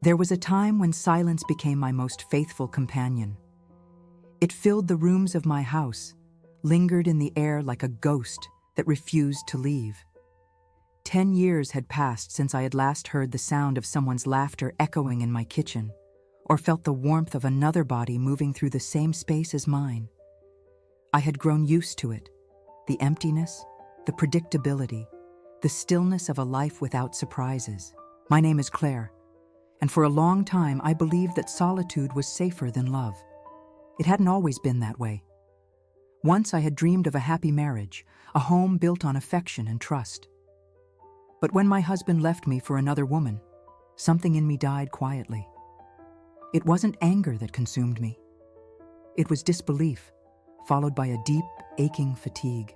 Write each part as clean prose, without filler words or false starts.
There was a time when silence became my most faithful companion. It filled the rooms of my house, lingered in the air like a ghost that refused to leave. 10 years had passed since I had last heard the sound of someone's laughter echoing in my kitchen, or felt the warmth of another body moving through the same space as mine. I had grown used to it, the emptiness, the predictability, the stillness of a life without surprises. My name is Claire, and for a long time I believed that solitude was safer than love. It hadn't always been that way. Once I had dreamed of a happy marriage, a home built on affection and trust. But when my husband left me for another woman, something in me died quietly. It wasn't anger that consumed me. It was disbelief, followed by a deep, aching fatigue.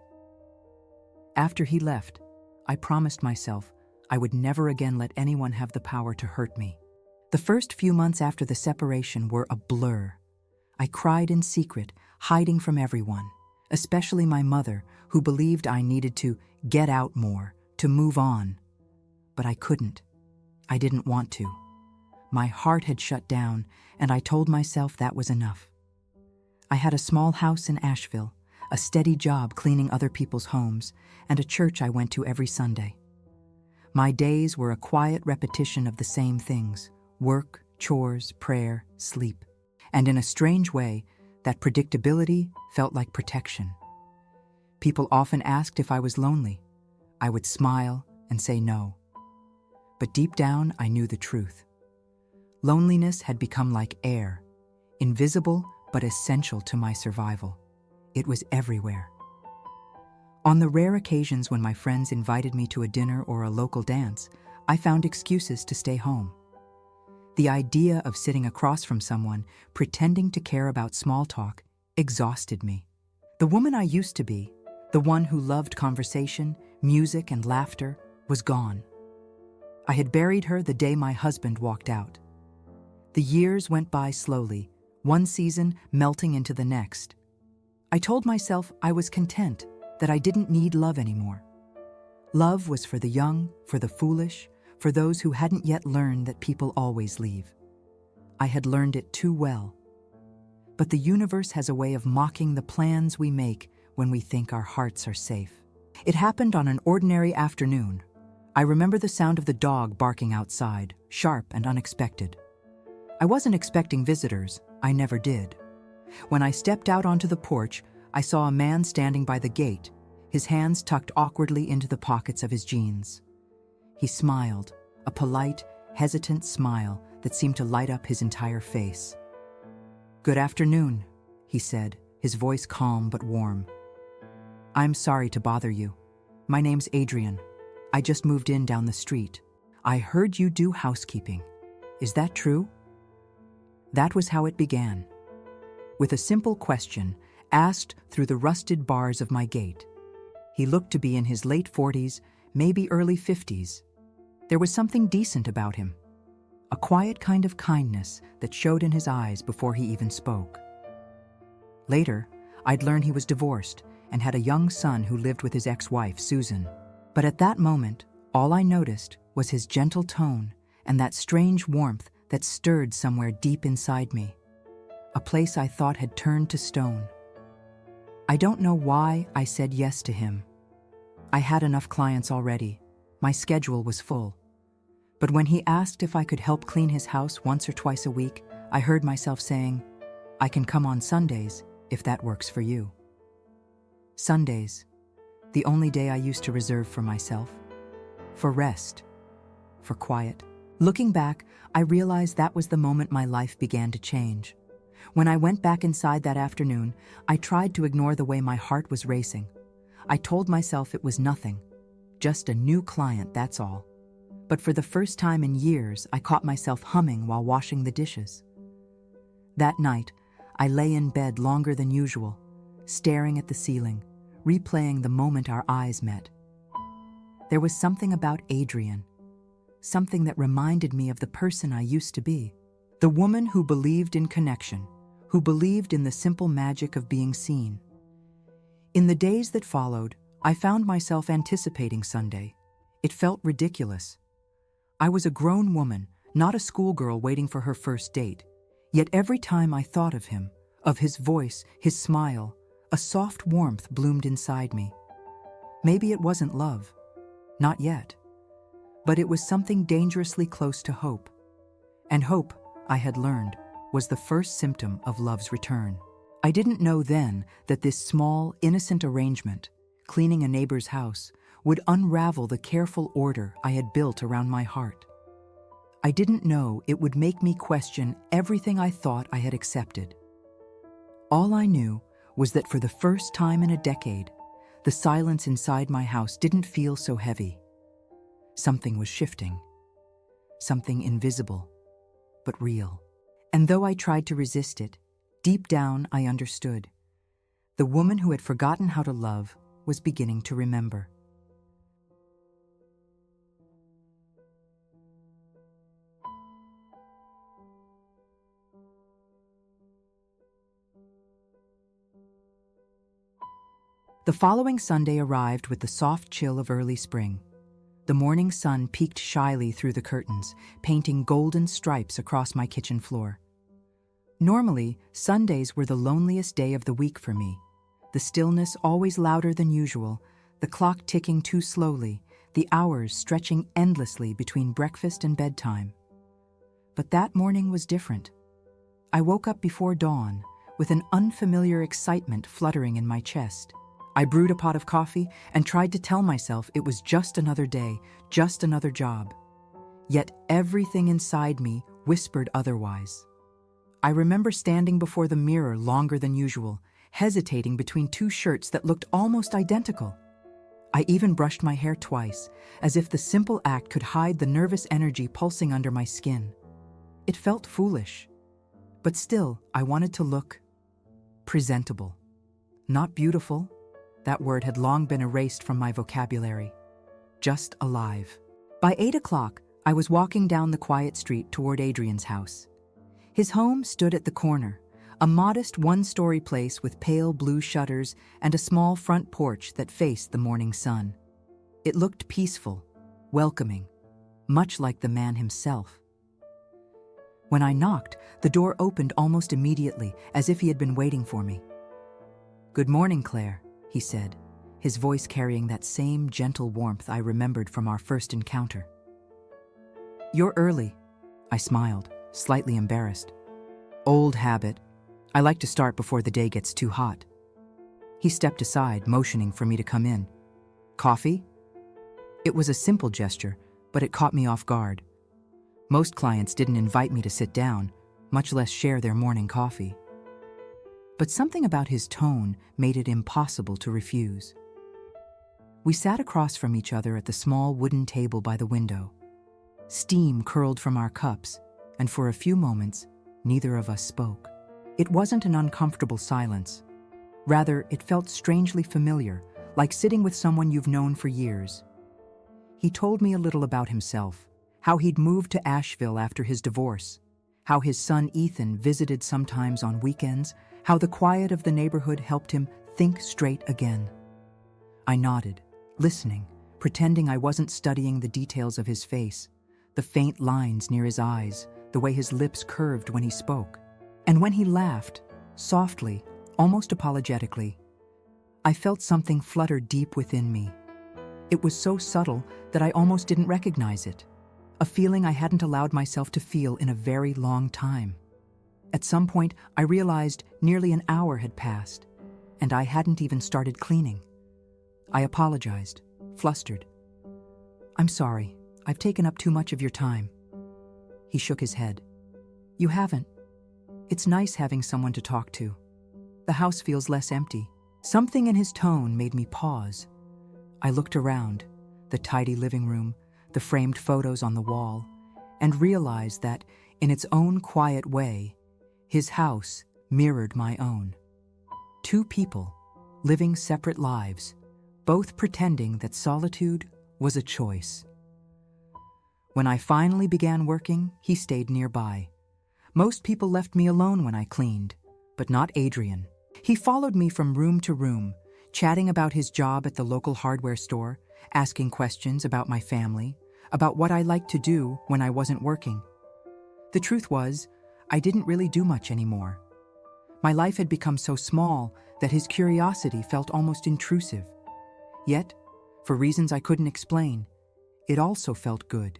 After he left, I promised myself I would never again let anyone have the power to hurt me. The first few months after the separation were a blur. I cried in secret, hiding from everyone, especially my mother, who believed I needed to get out more, to move on. But I couldn't. I didn't want to. My heart had shut down, and I told myself that was enough. I had a small house in Asheville, a steady job cleaning other people's homes, and a church I went to every Sunday. My days were a quiet repetition of the same things: work, chores, prayer, sleep. And in a strange way, that predictability felt like protection. People often asked if I was lonely. I would smile and say no. But deep down, I knew the truth. Loneliness had become like air, invisible but essential to my survival. It was everywhere. On the rare occasions when my friends invited me to a dinner or a local dance, I found excuses to stay home. The idea of sitting across from someone, pretending to care about small talk, exhausted me. The woman I used to be, the one who loved conversation, music, and laughter, was gone. I had buried her the day my husband walked out. The years went by slowly, one season melting into the next. I told myself I was content, that I didn't need love anymore. Love was for the young, for the foolish, for those who hadn't yet learned that people always leave. I had learned it too well. But the universe has a way of mocking the plans we make when we think our hearts are safe. It happened on an ordinary afternoon. I remember the sound of the dog barking outside, sharp and unexpected. I wasn't expecting visitors. I never did. When I stepped out onto the porch, I saw a man standing by the gate, his hands tucked awkwardly into the pockets of his jeans. He smiled, a polite, hesitant smile that seemed to light up his entire face. "Good afternoon," he said, his voice calm but warm. "I'm sorry to bother you. My name's Adrian. I just moved in down the street. I heard you do housekeeping. Is that true?" That was how it began. With a simple question, asked through the rusted bars of my gate. He looked to be in his late 40s, maybe early 50s. There was something decent about him, a quiet kind of kindness that showed in his eyes before he even spoke. Later, I'd learn he was divorced and had a young son who lived with his ex-wife, Susan. But at that moment, all I noticed was his gentle tone and that strange warmth that stirred somewhere deep inside me, a place I thought had turned to stone. I don't know why I said yes to him. I had enough clients already. My schedule was full. But when he asked if I could help clean his house once or twice a week, I heard myself saying, "I can come on Sundays if that works for you." Sundays, the only day I used to reserve for myself, for rest, for quiet. Looking back, I realized that was the moment my life began to change. When I went back inside that afternoon, I tried to ignore the way my heart was racing. I told myself it was nothing, just a new client, that's all. But for the first time in years, I caught myself humming while washing the dishes. That night, I lay in bed longer than usual, staring at the ceiling, replaying the moment our eyes met. There was something about Adrian, something that reminded me of the person I used to be, the woman who believed in connection, who believed in the simple magic of being seen. In the days that followed, I found myself anticipating Sunday. It felt ridiculous. I was a grown woman, not a schoolgirl waiting for her first date. Yet every time I thought of him, of his voice, his smile, a soft warmth bloomed inside me. Maybe it wasn't love. Not yet. But it was something dangerously close to hope. And hope, I had learned, was the first symptom of love's return. I didn't know then that this small, innocent arrangement, cleaning a neighbor's house, would unravel the careful order I had built around my heart. I didn't know it would make me question everything I thought I had accepted. All I knew was that for the first time in a decade, the silence inside my house didn't feel so heavy. Something was shifting. Something invisible, but real. And though I tried to resist it, deep down I understood. The woman who had forgotten how to love was beginning to remember. The following Sunday arrived with the soft chill of early spring. The morning sun peeked shyly through the curtains, painting golden stripes across my kitchen floor. Normally, Sundays were the loneliest day of the week for me. The stillness always louder than usual, the clock ticking too slowly, the hours stretching endlessly between breakfast and bedtime. But that morning was different. I woke up before dawn, with an unfamiliar excitement fluttering in my chest. I brewed a pot of coffee and tried to tell myself it was just another day, just another job. Yet everything inside me whispered otherwise. I remember standing before the mirror longer than usual, hesitating between two shirts that looked almost identical. I even brushed my hair twice, as if the simple act could hide the nervous energy pulsing under my skin. It felt foolish, but still I wanted to look presentable. Not beautiful. That word had long been erased from my vocabulary. Just alive. By 8 o'clock, I was walking down the quiet street toward Adrian's house. His home stood at the corner, a modest one-story place with pale blue shutters and a small front porch that faced the morning sun. It looked peaceful, welcoming, much like the man himself. When I knocked, the door opened almost immediately, as if he had been waiting for me. "Good morning, Claire," he said, his voice carrying that same gentle warmth I remembered from our first encounter. "You're early," I smiled, slightly embarrassed. "Old habit. I like to start before the day gets too hot." He stepped aside, motioning for me to come in. "Coffee?" It was a simple gesture, but it caught me off guard. Most clients didn't invite me to sit down, much less share their morning coffee. But something about his tone made it impossible to refuse. We sat across from each other at the small wooden table by the window. Steam curled from our cups, and for a few moments, neither of us spoke. It wasn't an uncomfortable silence. Rather, it felt strangely familiar, like sitting with someone you've known for years. He told me a little about himself, how he'd moved to Asheville after his divorce, how his son Ethan visited sometimes on weekends, how the quiet of the neighborhood helped him think straight again. I nodded, listening, pretending I wasn't studying the details of his face, the faint lines near his eyes, the way his lips curved when he spoke. And when he laughed, softly, almost apologetically, I felt something flutter deep within me. It was so subtle that I almost didn't recognize it, a feeling I hadn't allowed myself to feel in a very long time. At some point, I realized nearly an hour had passed, and I hadn't even started cleaning. I apologized, flustered. "I'm sorry, I've taken up too much of your time." He shook his head. "You haven't. It's nice having someone to talk to. The house feels less empty." Something in his tone made me pause. I looked around, the tidy living room, the framed photos on the wall, and realized that, in its own quiet way, his house mirrored my own. Two people, living separate lives, both pretending that solitude was a choice. When I finally began working, he stayed nearby. Most people left me alone when I cleaned, but not Adrian. He followed me from room to room, chatting about his job at the local hardware store, asking questions about my family, about what I liked to do when I wasn't working. The truth was, I didn't really do much anymore. My life had become so small that his curiosity felt almost intrusive. Yet, for reasons I couldn't explain, it also felt good.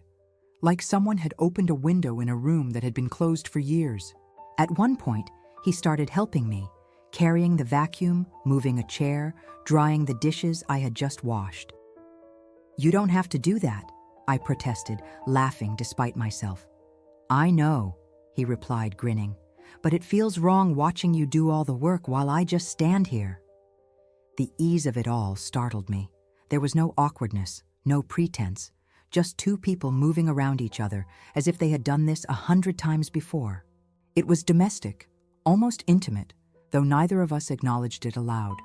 Like someone had opened a window in a room that had been closed for years. At one point, he started helping me, carrying the vacuum, moving a chair, drying the dishes I had just washed. "You don't have to do that," I protested, laughing despite myself. "I know," he replied, grinning, "but it feels wrong watching you do all the work while I just stand here." The ease of it all startled me. There was no awkwardness, no pretense, just two people moving around each other as if they had done this 100 times before. It was domestic, almost intimate, though neither of us acknowledged it aloud.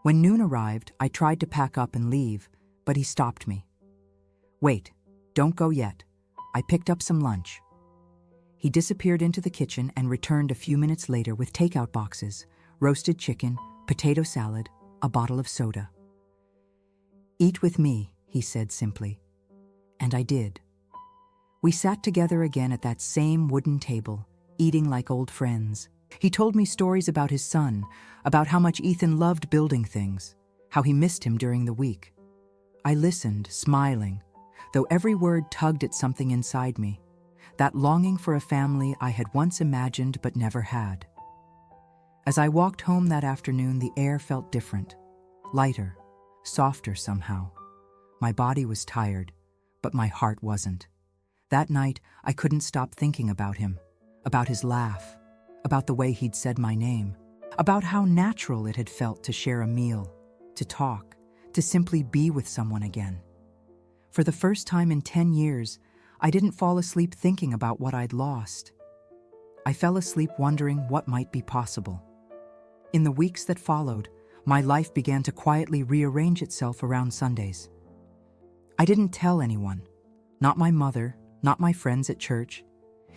When noon arrived, I tried to pack up and leave, but he stopped me. "Wait, don't go yet. I picked up some lunch." He disappeared into the kitchen and returned a few minutes later with takeout boxes, roasted chicken, potato salad, a bottle of soda. "Eat with me," he said simply. And I did. We sat together again at that same wooden table, eating like old friends. He told me stories about his son, about how much Ethan loved building things, how he missed him during the week. I listened, smiling, though every word tugged at something inside me, that longing for a family I had once imagined but never had. As I walked home that afternoon, the air felt different, lighter, softer somehow. My body was tired, but my heart wasn't. That night, I couldn't stop thinking about him, about his laugh, about the way he'd said my name, about how natural it had felt to share a meal, to talk, to simply be with someone again. For the first time in 10 years, I didn't fall asleep thinking about what I'd lost. I fell asleep wondering what might be possible. In the weeks that followed, my life began to quietly rearrange itself around Sundays. I didn't tell anyone, not my mother, not my friends at church.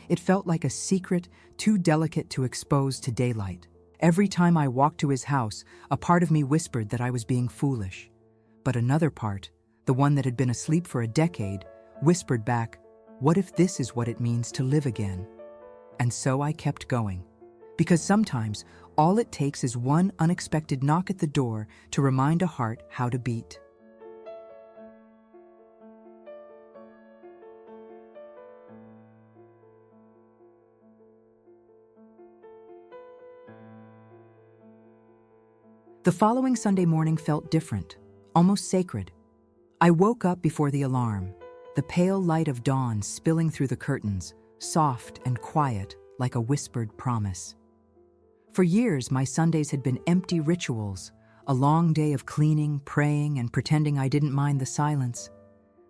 It felt like a secret too delicate to expose to daylight. Every time I walked to his house, a part of me whispered that I was being foolish. But another part, the one that had been asleep for a decade, whispered back, "What if this is what it means to live again?" And so I kept going. Because sometimes, all it takes is one unexpected knock at the door to remind a heart how to beat. The following Sunday morning felt different, almost sacred. I woke up before the alarm, the pale light of dawn spilling through the curtains, soft and quiet like a whispered promise. For years, my Sundays had been empty rituals, a long day of cleaning, praying, and pretending I didn't mind the silence.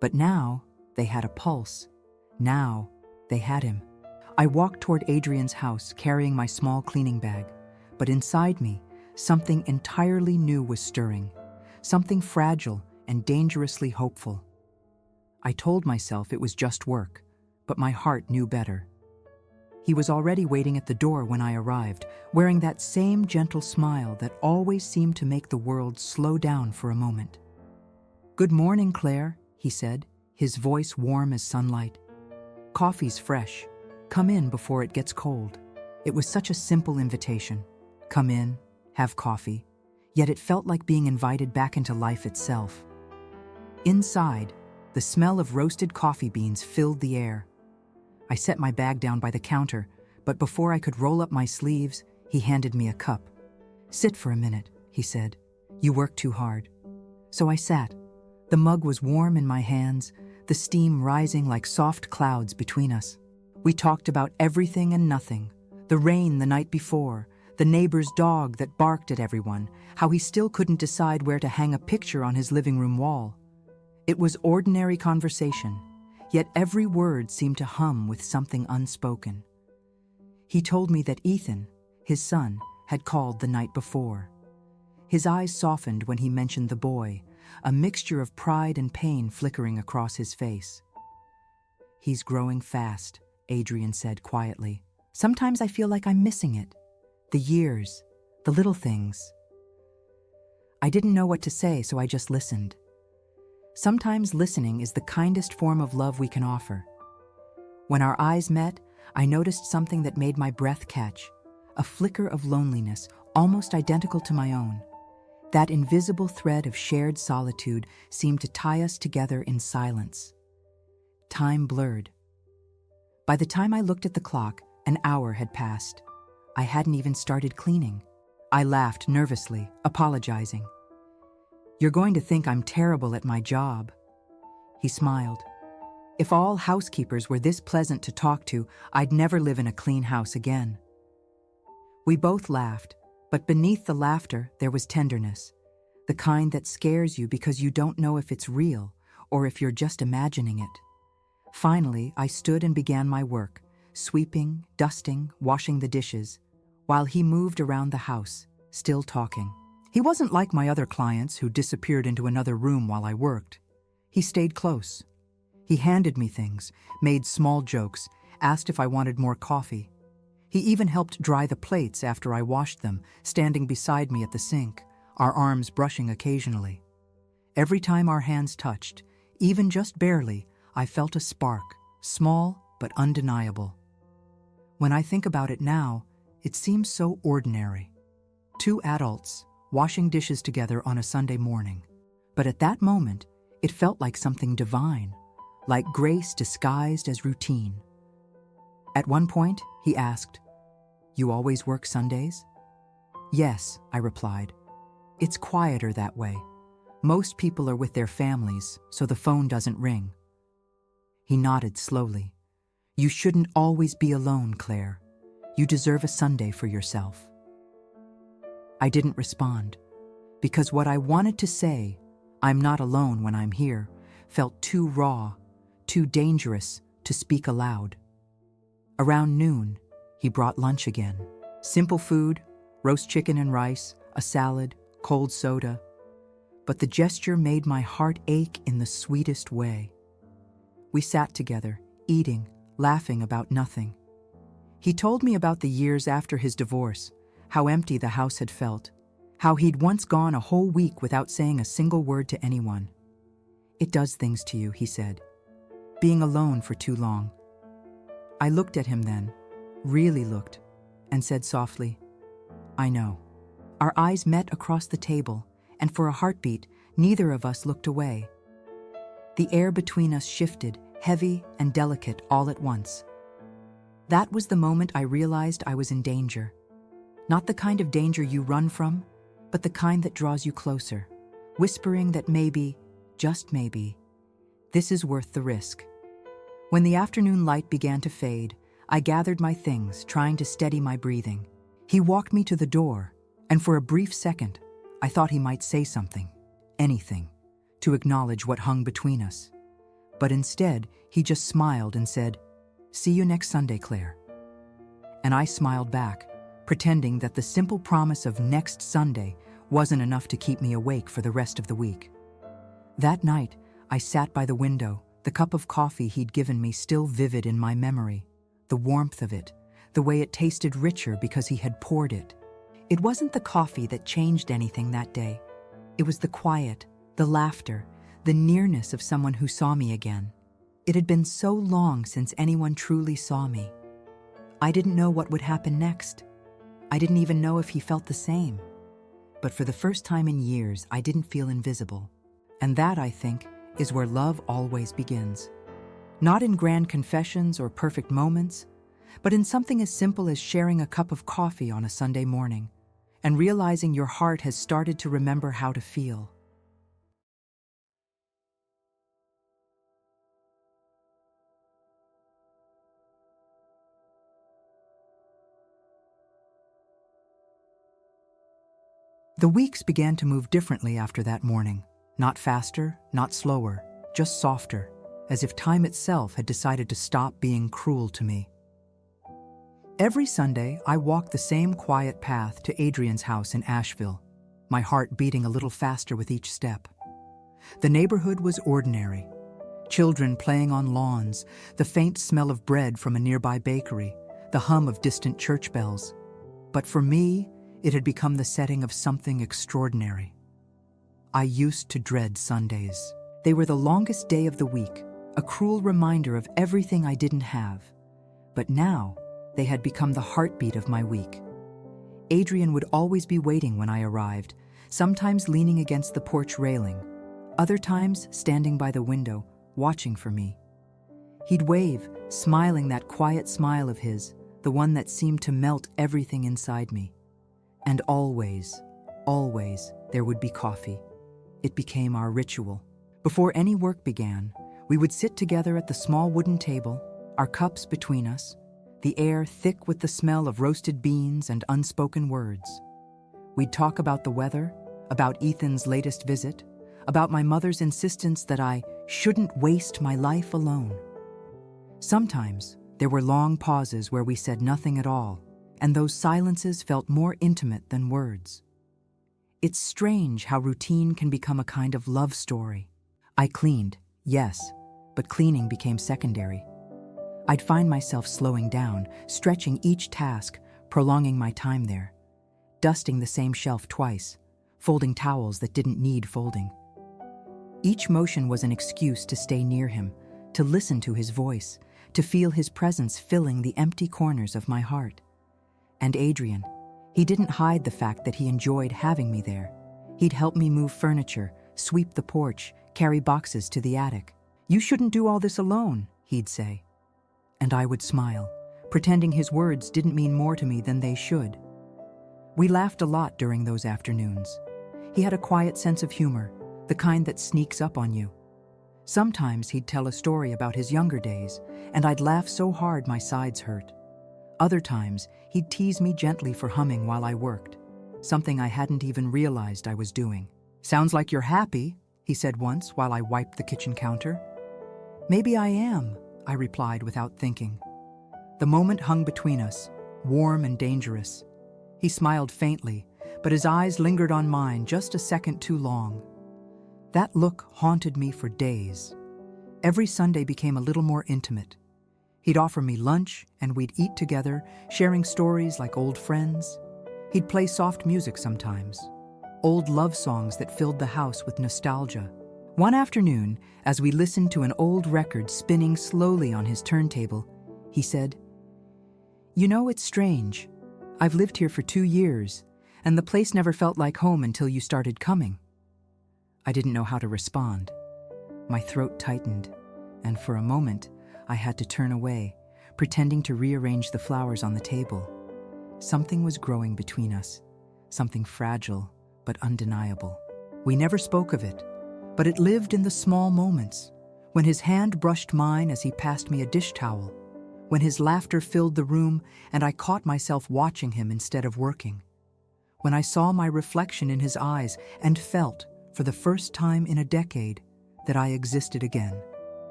But now, they had a pulse. Now, they had him. I walked toward Adrian's house, carrying my small cleaning bag. But inside me, something entirely new was stirring, something fragile and dangerously hopeful. I told myself it was just work, but my heart knew better. He was already waiting at the door when I arrived, wearing that same gentle smile that always seemed to make the world slow down for a moment. "Good morning, Claire," he said, his voice warm as sunlight. "Coffee's fresh. Come in before it gets cold." It was such a simple invitation. Come in, have coffee, yet it felt like being invited back into life itself. Inside, the smell of roasted coffee beans filled the air. I set my bag down by the counter, but before I could roll up my sleeves, he handed me a cup. "Sit for a minute," he said. "You work too hard." So I sat. The mug was warm in my hands, the steam rising like soft clouds between us. We talked about everything and nothing, the rain the night before, the neighbor's dog that barked at everyone, how he still couldn't decide where to hang a picture on his living room wall. It was ordinary conversation, yet every word seemed to hum with something unspoken. He told me that Ethan, his son, had called the night before. His eyes softened when he mentioned the boy, a mixture of pride and pain flickering across his face. "He's growing fast," Adrian said quietly. "Sometimes I feel like I'm missing it. The years, the little things." I didn't know what to say, so I just listened. Sometimes listening is the kindest form of love we can offer. When our eyes met, I noticed something that made my breath catch, a flicker of loneliness almost identical to my own. That invisible thread of shared solitude seemed to tie us together in silence. Time blurred. By the time I looked at the clock, an hour had passed. I hadn't even started cleaning. I laughed nervously, apologizing. "You're going to think I'm terrible at my job." He smiled. "If all housekeepers were this pleasant to talk to, I'd never live in a clean house again." We both laughed, but beneath the laughter there was tenderness, the kind that scares you because you don't know if it's real or if you're just imagining it. Finally, I stood and began my work, sweeping, dusting, washing the dishes, while he moved around the house, still talking. He wasn't like my other clients who disappeared into another room while I worked. He stayed close. He handed me things, made small jokes, asked if I wanted more coffee. He even helped dry the plates after I washed them, standing beside me at the sink, our arms brushing occasionally. Every time our hands touched, even just barely, I felt a spark, small but undeniable. When I think about it now, it seems so ordinary. Two adults, washing dishes together on a Sunday morning. But at that moment, it felt like something divine, like grace disguised as routine. At one point, he asked, "You always work Sundays?" "Yes," I replied. "It's quieter that way. Most people are with their families, so the phone doesn't ring." He nodded slowly. "You shouldn't always be alone, Claire. You deserve a Sunday for yourself." I didn't respond, because what I wanted to say, "I'm not alone when I'm here," felt too raw, too dangerous to speak aloud. Around noon, he brought lunch again. Simple food, roast chicken and rice, a salad, cold soda. But the gesture made my heart ache in the sweetest way. We sat together, eating, laughing about nothing. He told me about the years after his divorce, how empty the house had felt, how he'd once gone a whole week without saying a single word to anyone. "It does things to you," he said, "being alone for too long." I looked at him then, really looked, and said softly, "I know." Our eyes met across the table, and for a heartbeat, neither of us looked away. The air between us shifted, heavy and delicate all at once. That was the moment I realized I was in danger. Not the kind of danger you run from, but the kind that draws you closer, whispering that maybe, just maybe, this is worth the risk. When the afternoon light began to fade, I gathered my things, trying to steady my breathing. He walked me to the door, and for a brief second, I thought he might say something, anything, to acknowledge what hung between us. But instead, he just smiled and said, "See you next Sunday, Claire." And I smiled back, pretending that the simple promise of next Sunday wasn't enough to keep me awake for the rest of the week. That night, I sat by the window, the cup of coffee he'd given me still vivid in my memory, the warmth of it, the way it tasted richer because he had poured it. It wasn't the coffee that changed anything that day. It was the quiet, the laughter, the nearness of someone who saw me again. It had been so long since anyone truly saw me. I didn't know what would happen next. I didn't even know if he felt the same. But for the first time in years, I didn't feel invisible. And that, I think, is where love always begins. Not in grand confessions or perfect moments, but in something as simple as sharing a cup of coffee on a Sunday morning and realizing your heart has started to remember how to feel. The weeks began to move differently after that morning. Not faster, not slower, just softer, as if time itself had decided to stop being cruel to me. Every Sunday, I walked the same quiet path to Adrian's house in Asheville, my heart beating a little faster with each step. The neighborhood was ordinary. Children playing on lawns, the faint smell of bread from a nearby bakery, the hum of distant church bells. But for me, it had become the setting of something extraordinary. I used to dread Sundays. They were the longest day of the week, a cruel reminder of everything I didn't have. But now, they had become the heartbeat of my week. Adrian would always be waiting when I arrived, sometimes leaning against the porch railing, other times standing by the window, watching for me. He'd wave, smiling that quiet smile of his, the one that seemed to melt everything inside me. And always, there would be coffee. It became our ritual. Before any work began, we would sit together at the small wooden table, our cups between us, the air thick with the smell of roasted beans and unspoken words. We'd talk about the weather, about Ethan's latest visit, about my mother's insistence that I shouldn't waste my life alone. Sometimes there were long pauses where we said nothing at all, and those silences felt more intimate than words. It's strange how routine can become a kind of love story. I cleaned, yes, but cleaning became secondary. I'd find myself slowing down, stretching each task, prolonging my time there, dusting the same shelf twice, folding towels that didn't need folding. Each motion was an excuse to stay near him, to listen to his voice, to feel his presence filling the empty corners of my heart. And Adrian, he didn't hide the fact that he enjoyed having me there. He'd help me move furniture, sweep the porch, carry boxes to the attic. "You shouldn't do all this alone," he'd say. And I would smile, pretending his words didn't mean more to me than they should. We laughed a lot during those afternoons. He had a quiet sense of humor, the kind that sneaks up on you. Sometimes he'd tell a story about his younger days, and I'd laugh so hard my sides hurt. Other times, he'd tease me gently for humming while I worked, something I hadn't even realized I was doing. "Sounds like you're happy," he said once while I wiped the kitchen counter. "Maybe I am," I replied without thinking. The moment hung between us, warm and dangerous. He smiled faintly, but his eyes lingered on mine just a second too long. That look haunted me for days. Every Sunday became a little more intimate. He'd offer me lunch, and we'd eat together, sharing stories like old friends. He'd play soft music sometimes, old love songs that filled the house with nostalgia. One afternoon, as we listened to an old record spinning slowly on his turntable, he said, "You know, it's strange. I've lived here for 2 years, and the place never felt like home until you started coming." I didn't know how to respond. My throat tightened, and for a moment, I had to turn away, pretending to rearrange the flowers on the table. Something was growing between us, something fragile but undeniable. We never spoke of it, but it lived in the small moments, when his hand brushed mine as he passed me a dish towel, when his laughter filled the room and I caught myself watching him instead of working, when I saw my reflection in his eyes and felt, for the first time in a decade, that I existed again.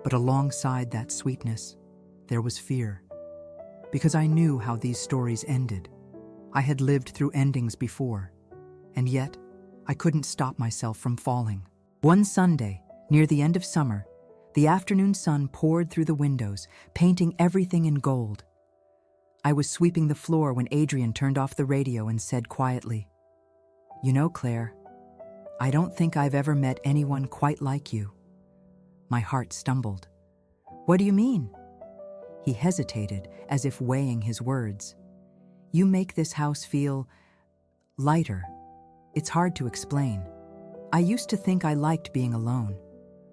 But alongside that sweetness, there was fear, because I knew how these stories ended. I had lived through endings before, and yet I couldn't stop myself from falling. One Sunday, near the end of summer, the afternoon sun poured through the windows, painting everything in gold. I was sweeping the floor when Adrian turned off the radio and said quietly, "You know, Claire, I don't think I've ever met anyone quite like you." My heart stumbled. "What do you mean?" He hesitated, as if weighing his words. "You make this house feel lighter. It's hard to explain. I used to think I liked being alone,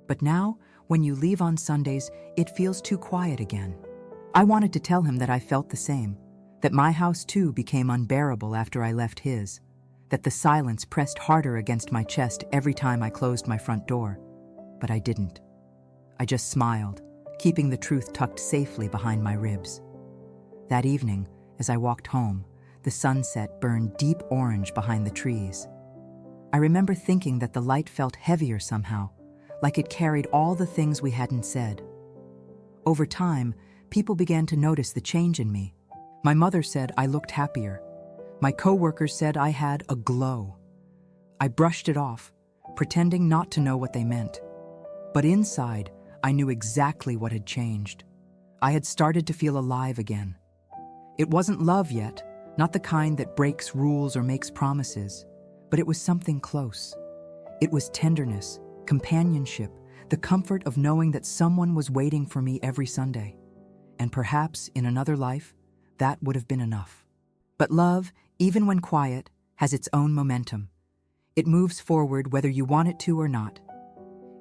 but now, when you leave on Sundays, it feels too quiet again." I wanted to tell him that I felt the same, that my house too became unbearable after I left his, that the silence pressed harder against my chest every time I closed my front door, but I didn't. I just smiled, keeping the truth tucked safely behind my ribs. That evening, as I walked home, the sunset burned deep orange behind the trees. I remember thinking that the light felt heavier somehow, like it carried all the things we hadn't said. Over time, people began to notice the change in me. My mother said I looked happier. My coworkers said I had a glow. I brushed it off, pretending not to know what they meant. But inside, I knew exactly what had changed. I had started to feel alive again. It wasn't love yet, not the kind that breaks rules or makes promises, but it was something close. It was tenderness, companionship, the comfort of knowing that someone was waiting for me every Sunday. And perhaps in another life, that would have been enough. But love, even when quiet, has its own momentum. It moves forward whether you want it to or not.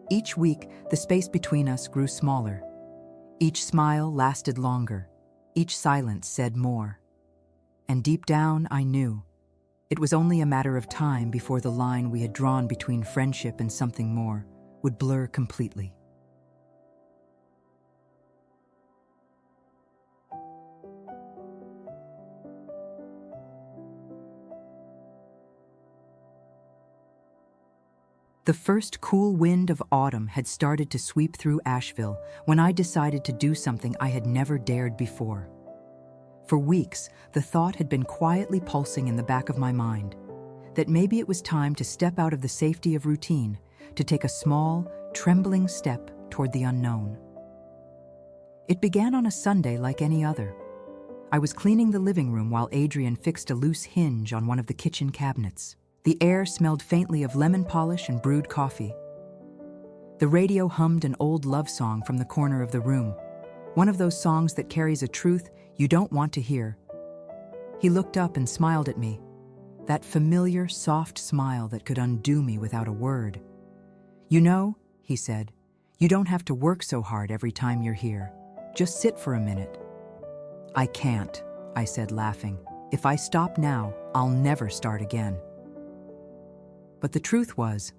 Each week, the space between us grew smaller. Each smile lasted longer. Each silence said more. And deep down, I knew. It was only a matter of time before the line we had drawn between friendship and something more would blur completely. The first cool wind of autumn had started to sweep through Asheville when I decided to do something I had never dared before. For weeks, the thought had been quietly pulsing in the back of my mind that maybe it was time to step out of the safety of routine, to take a small, trembling step toward the unknown. It began on a Sunday like any other. I was cleaning the living room while Adrian fixed a loose hinge on one of the kitchen cabinets. The air smelled faintly of lemon polish and brewed coffee. The radio hummed an old love song from the corner of the room, one of those songs that carries a truth you don't want to hear. He looked up and smiled at me, that familiar, soft smile that could undo me without a word. "You know," he said, "you don't have to work so hard every time you're here. Just sit for a minute." "I can't," I said, laughing. "If I stop now, I'll never start again." But the truth was,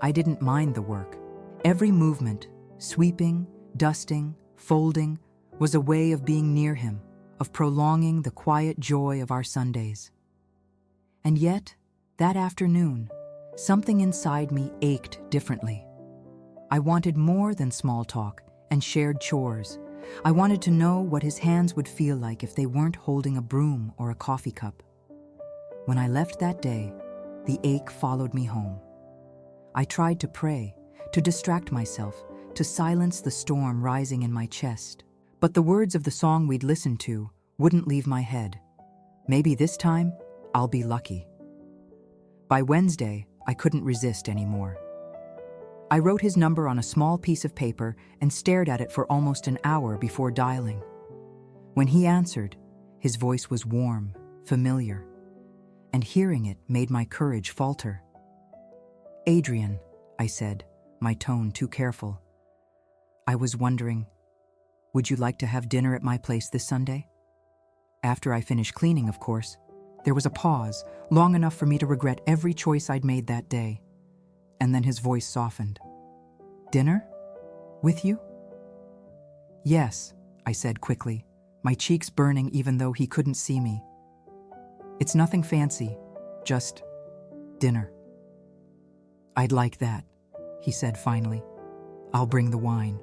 I didn't mind the work. Every movement, sweeping, dusting, folding, was a way of being near him, of prolonging the quiet joy of our Sundays. And yet, that afternoon, something inside me ached differently. I wanted more than small talk and shared chores. I wanted to know what his hands would feel like if they weren't holding a broom or a coffee cup. When I left that day, the ache followed me home. I tried to pray, to distract myself, to silence the storm rising in my chest. But the words of the song we'd listened to wouldn't leave my head. Maybe this time, I'll be lucky. By Wednesday, I couldn't resist anymore. I wrote his number on a small piece of paper and stared at it for almost an hour before dialing. When he answered, his voice was warm, familiar, and hearing it made my courage falter. "Adrian," I said, my tone too careful. "I was wondering, would you like to have dinner at my place this Sunday?" After I finished cleaning, of course. There was a pause, long enough for me to regret every choice I'd made that day. And then his voice softened. "Dinner? With you?" "Yes," I said quickly, my cheeks burning even though he couldn't see me. "It's nothing fancy, just dinner." "I'd like that," he said finally. "I'll bring the wine."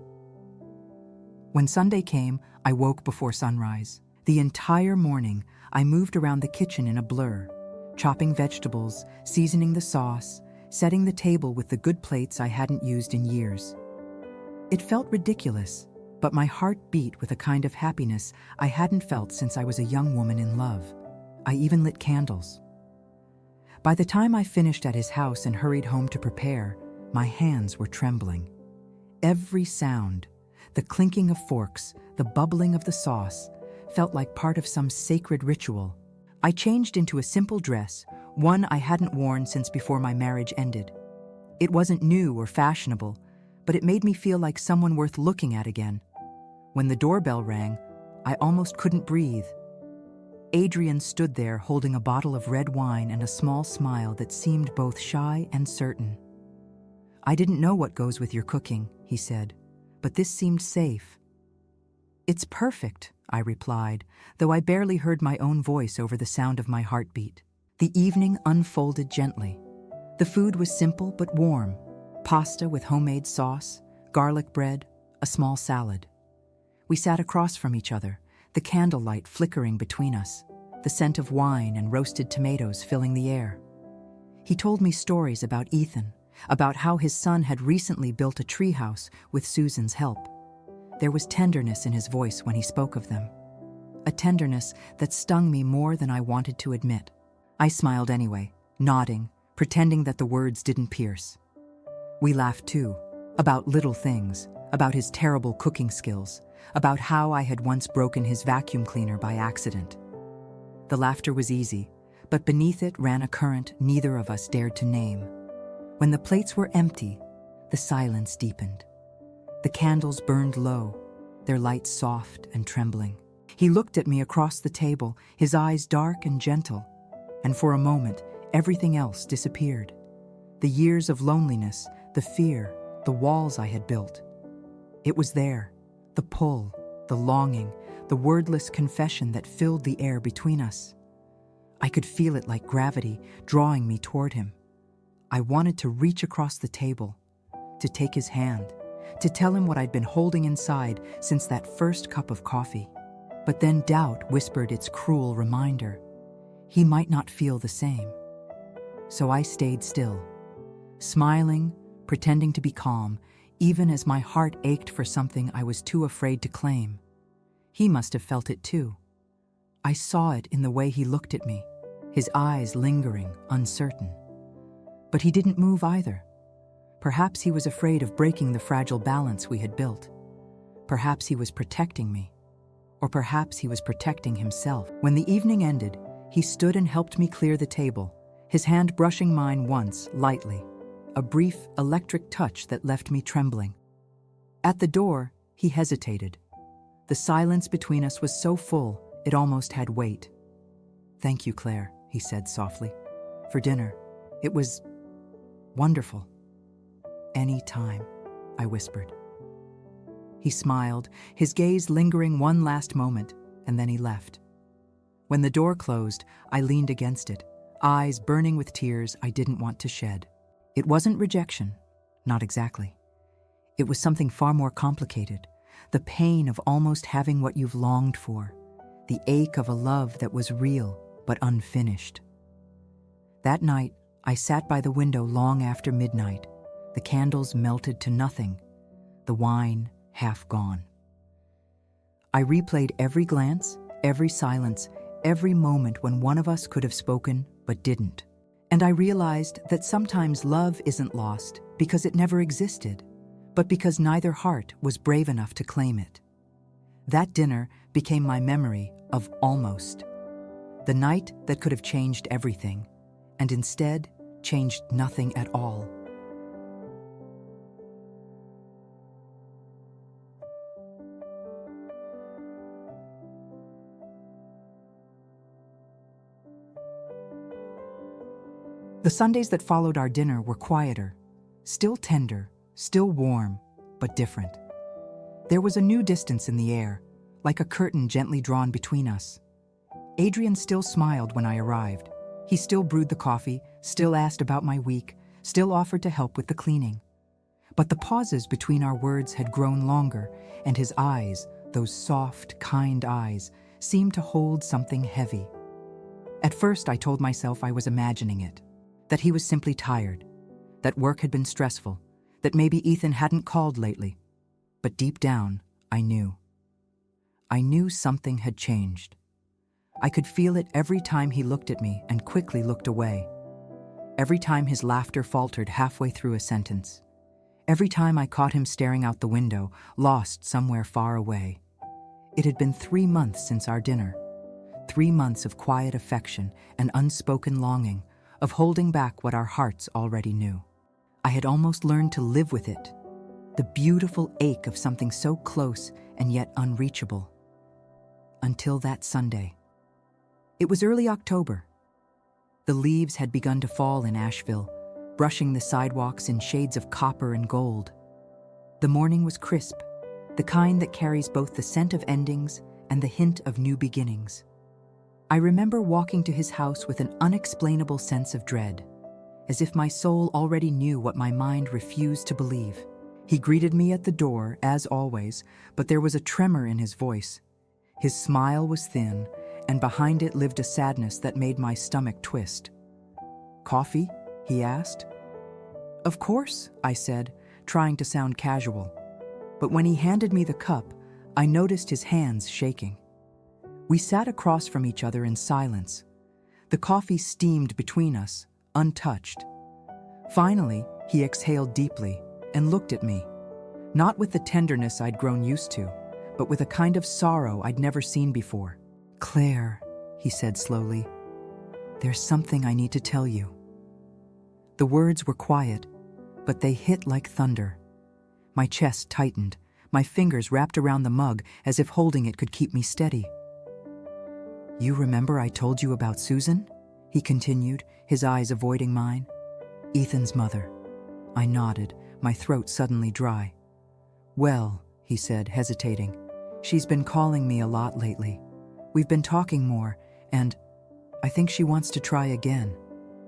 When Sunday came, I woke before sunrise. The entire morning, I moved around the kitchen in a blur, chopping vegetables, seasoning the sauce, setting the table with the good plates I hadn't used in years. It felt ridiculous, but my heart beat with a kind of happiness I hadn't felt since I was a young woman in love. I even lit candles. By the time I finished at his house and hurried home to prepare, my hands were trembling. Every sound, the clinking of forks, the bubbling of the sauce, felt like part of some sacred ritual. I changed into a simple dress, one I hadn't worn since before my marriage ended. It wasn't new or fashionable, but it made me feel like someone worth looking at again. When the doorbell rang, I almost couldn't breathe. Adrian stood there holding a bottle of red wine and a small smile that seemed both shy and certain. "I didn't know what goes with your cooking," he said, "but this seemed safe." "It's perfect," I replied, though I barely heard my own voice over the sound of my heartbeat. The evening unfolded gently. The food was simple but warm: pasta with homemade sauce, garlic bread, a small salad. We sat across from each other, the candlelight flickering between us, the scent of wine and roasted tomatoes filling the air. He told me stories about Ethan, about how his son had recently built a treehouse with Susan's help. There was tenderness in his voice when he spoke of them, a tenderness that stung me more than I wanted to admit. I smiled anyway, nodding, pretending that the words didn't pierce. We laughed too, About little things, about his terrible cooking skills, about how I had once broken his vacuum cleaner by accident. The laughter was easy, but beneath it ran a current neither of us dared to name. When the plates were empty, the silence deepened. The candles burned low, their light soft and trembling. He looked at me across the table, his eyes dark and gentle, and for a moment, everything else disappeared. The years of loneliness, the fear, the walls I had built. It was there, the pull, the longing, the wordless confession that filled the air between us. I could feel it like gravity drawing me toward him. I wanted to reach across the table, to take his hand, to tell him what I'd been holding inside since that first cup of coffee. But then doubt whispered its cruel reminder. He might not feel the same. So I stayed still, smiling, pretending to be calm, even as my heart ached for something I was too afraid to claim. He must have felt it too. I saw it in the way he looked at me, his eyes lingering, uncertain. But he didn't move either. Perhaps he was afraid of breaking the fragile balance we had built. Perhaps he was protecting me. Or perhaps he was protecting himself. When the evening ended, he stood and helped me clear the table, his hand brushing mine once, lightly, a brief, electric touch that left me trembling. At the door, he hesitated. The silence between us was so full, it almost had weight. "Thank you, Claire," he said softly. "For dinner. It was wonderful." "Any time," I whispered. He smiled, his gaze lingering one last moment, and then he left. When the door closed, I leaned against it, eyes burning with tears I didn't want to shed. It wasn't rejection, not exactly. It was something far more complicated, the pain of almost having what you've longed for, the ache of a love that was real but unfinished. That night, I sat by the window long after midnight, the candles melted to nothing, the wine half gone. I replayed every glance, every silence, every moment when one of us could have spoken but didn't. And I realized that sometimes love isn't lost because it never existed, but because neither heart was brave enough to claim it. That dinner became my memory of almost. The night that could have changed everything, and instead changed nothing at all. The Sundays that followed our dinner were quieter, still tender, still warm, but different. There was a new distance in the air, like a curtain gently drawn between us. Adrian still smiled when I arrived. He still brewed the coffee, still asked about my week, still offered to help with the cleaning. But the pauses between our words had grown longer, and his eyes, those soft, kind eyes, seemed to hold something heavy. At first I told myself I was imagining it, that he was simply tired, that work had been stressful, that maybe Ethan hadn't called lately. But deep down, I knew. I knew something had changed. I could feel it every time he looked at me and quickly looked away. Every time his laughter faltered halfway through a sentence. Every time I caught him staring out the window, lost somewhere far away. It had been 3 months since our dinner. 3 months of quiet affection and unspoken longing, of holding back what our hearts already knew. I had almost learned to live with it, the beautiful ache of something so close and yet unreachable. Until that Sunday. It was early October. The leaves had begun to fall in Asheville, brushing the sidewalks in shades of copper and gold. The morning was crisp, the kind that carries both the scent of endings and the hint of new beginnings. I remember walking to his house with an unexplainable sense of dread, as if my soul already knew what my mind refused to believe. He greeted me at the door, as always, but there was a tremor in his voice. His smile was thin, and behind it lived a sadness that made my stomach twist. "Coffee?" he asked. "Of course," I said, trying to sound casual. But when he handed me the cup, I noticed his hands shaking. We sat across from each other in silence. The coffee steamed between us, untouched. Finally, he exhaled deeply and looked at me, Not with the tenderness I'd grown used to, but with a kind of sorrow I'd never seen before. "Claire," he said slowly, "there's something I need to tell you." The words were quiet, but they hit like thunder. My chest tightened, my fingers wrapped around the mug as if holding it could keep me steady. "You remember I told you about Susan?" he continued, his eyes avoiding mine. "Ethan's mother." I nodded, my throat suddenly dry. "Well," he said, hesitating, "she's been calling me a lot lately. We've been talking more, and I think she wants to try again,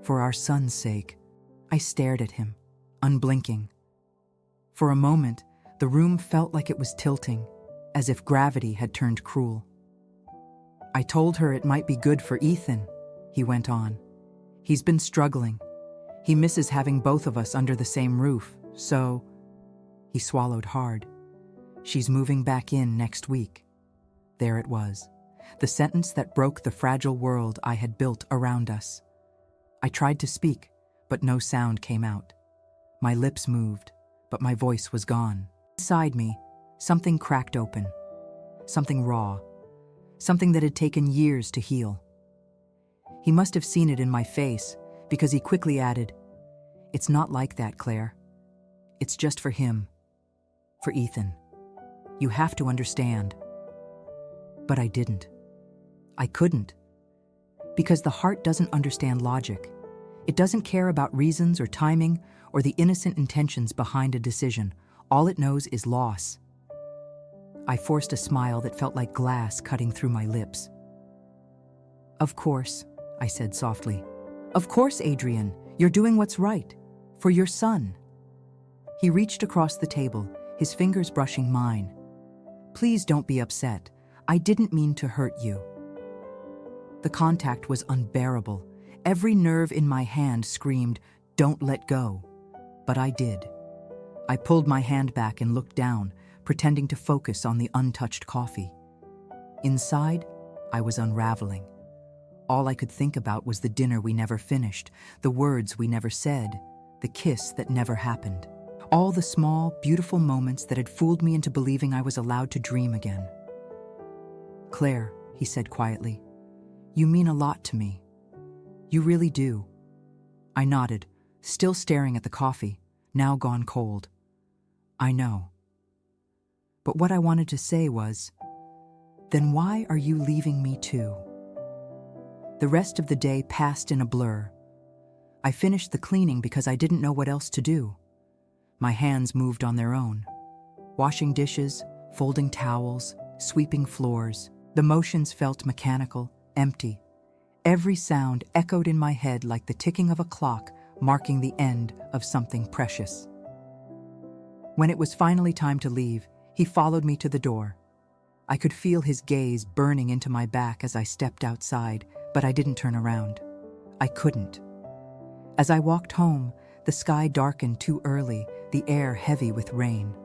for our son's sake." I stared at him, unblinking. For a moment, the room felt like it was tilting, as if gravity had turned cruel. "I told her it might be good for Ethan," he went on. "He's been struggling. He misses having both of us under the same roof, so—" He swallowed hard. "She's moving back in next week." There it was, the sentence that broke the fragile world I had built around us. I tried to speak, but no sound came out. My lips moved, but my voice was gone. Inside me, something cracked open. Something raw. Something that had taken years to heal. He must have seen it in my face, because he quickly added, "It's not like that, Claire. It's just for him. For Ethan. You have to understand." But I didn't. I couldn't. Because the heart doesn't understand logic. It doesn't care about reasons or timing or the innocent intentions behind a decision. All it knows is loss. I forced a smile that felt like glass cutting through my lips. "Of course," I said softly. "Of course, Adrian, you're doing what's right. For your son." He reached across the table, his fingers brushing mine. "Please don't be upset. I didn't mean to hurt you." The contact was unbearable. Every nerve in my hand screamed, "Don't let go." But I did. I pulled my hand back and looked down, pretending to focus on the untouched coffee. Inside, I was unraveling. All I could think about was the dinner we never finished, the words we never said, the kiss that never happened. All the small, beautiful moments that had fooled me into believing I was allowed to dream again. "Claire," he said quietly, "you mean a lot to me. You really do." I nodded, still staring at the coffee, now gone cold. "I know." But what I wanted to say was, "Then why are you leaving me too?" The rest of the day passed in a blur. I finished the cleaning because I didn't know what else to do. My hands moved on their own. Washing dishes, folding towels, sweeping floors. The motions felt mechanical, empty. Every sound echoed in my head like the ticking of a clock marking the end of something precious. When it was finally time to leave, he followed me to the door. I could feel his gaze burning into my back as I stepped outside, but I didn't turn around. I couldn't. As I walked home, the sky darkened too early, the air heavy with rain.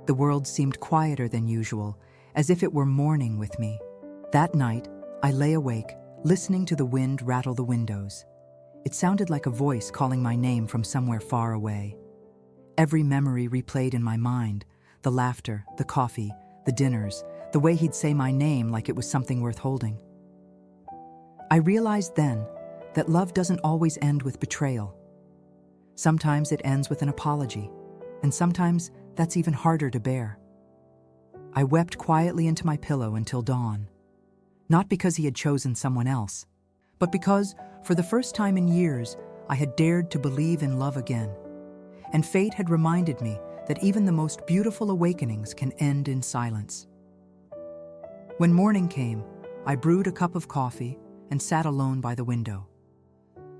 The world seemed quieter than usual, as if it were mourning with me. That night, I lay awake, listening to the wind rattle the windows. It sounded like a voice calling my name from somewhere far away. Every memory replayed in my mind, the laughter, the coffee, the dinners, the way he'd say my name like it was something worth holding. I realized then that love doesn't always end with betrayal. Sometimes it ends with an apology, and sometimes that's even harder to bear. I wept quietly into my pillow until dawn. Not because he had chosen someone else, but because, for the first time in years, I had dared to believe in love again. And fate had reminded me that even the most beautiful awakenings can end in silence. When morning came, I brewed a cup of coffee and sat alone by the window.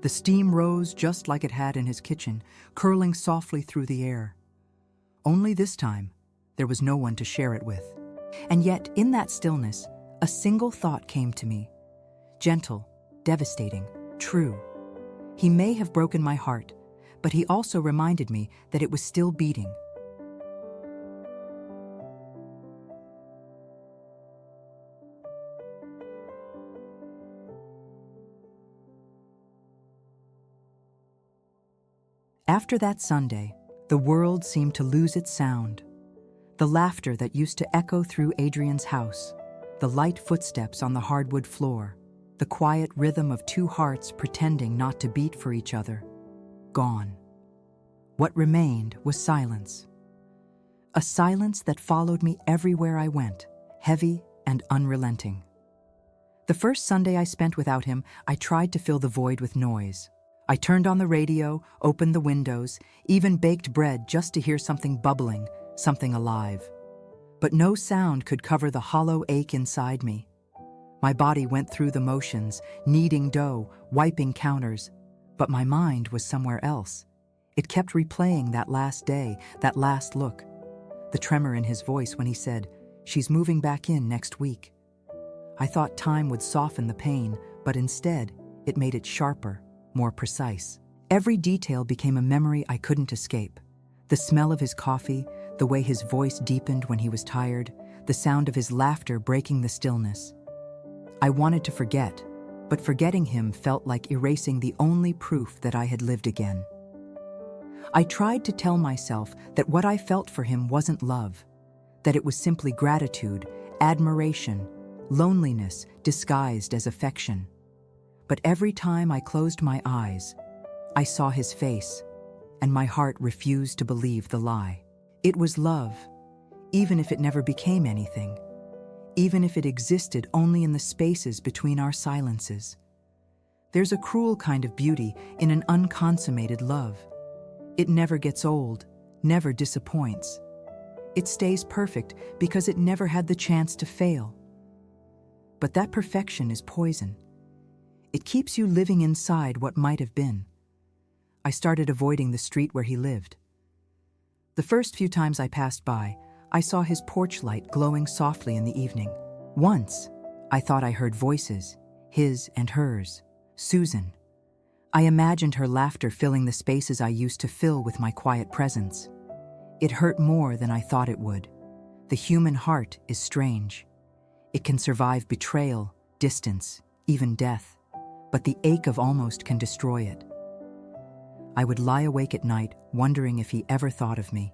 The steam rose just like it had in his kitchen, curling softly through the air. Only this time, there was no one to share it with. And yet, in that stillness, a single thought came to me. Gentle, devastating, true. He may have broken my heart, but he also reminded me that it was still beating. After that Sunday, the world seemed to lose its sound. The laughter that used to echo through Adrian's house, the light footsteps on the hardwood floor, the quiet rhythm of two hearts pretending not to beat for each other. Gone. What remained was silence. A silence that followed me everywhere I went, heavy and unrelenting. The first Sunday I spent without him, I tried to fill the void with noise. I turned on the radio, opened the windows, even baked bread just to hear something bubbling, something alive. But no sound could cover the hollow ache inside me. My body went through the motions, kneading dough, wiping counters, but my mind was somewhere else. It kept replaying that last day, that last look. The tremor in his voice when he said, "She's moving back in next week." I thought time would soften the pain, but instead, it made it sharper, more precise. Every detail became a memory I couldn't escape. The smell of his coffee, the way his voice deepened when he was tired, the sound of his laughter breaking the stillness. I wanted to forget, but forgetting him felt like erasing the only proof that I had lived again. I tried to tell myself that what I felt for him wasn't love, that it was simply gratitude, admiration, loneliness disguised as affection. But every time I closed my eyes, I saw his face, and my heart refused to believe the lie. It was love, even if it never became anything, even if it existed only in the spaces between our silences. There's a cruel kind of beauty in an unconsummated love. It never gets old, never disappoints. It stays perfect because it never had the chance to fail. But that perfection is poison. It keeps you living inside what might have been. I started avoiding the street where he lived. The first few times I passed by, I saw his porch light glowing softly in the evening. Once, I thought I heard voices, his and hers, Susan. I imagined her laughter filling the spaces I used to fill with my quiet presence. It hurt more than I thought it would. The human heart is strange. It can survive betrayal, distance, even death, but the ache of almost can destroy it. I would lie awake at night wondering if he ever thought of me.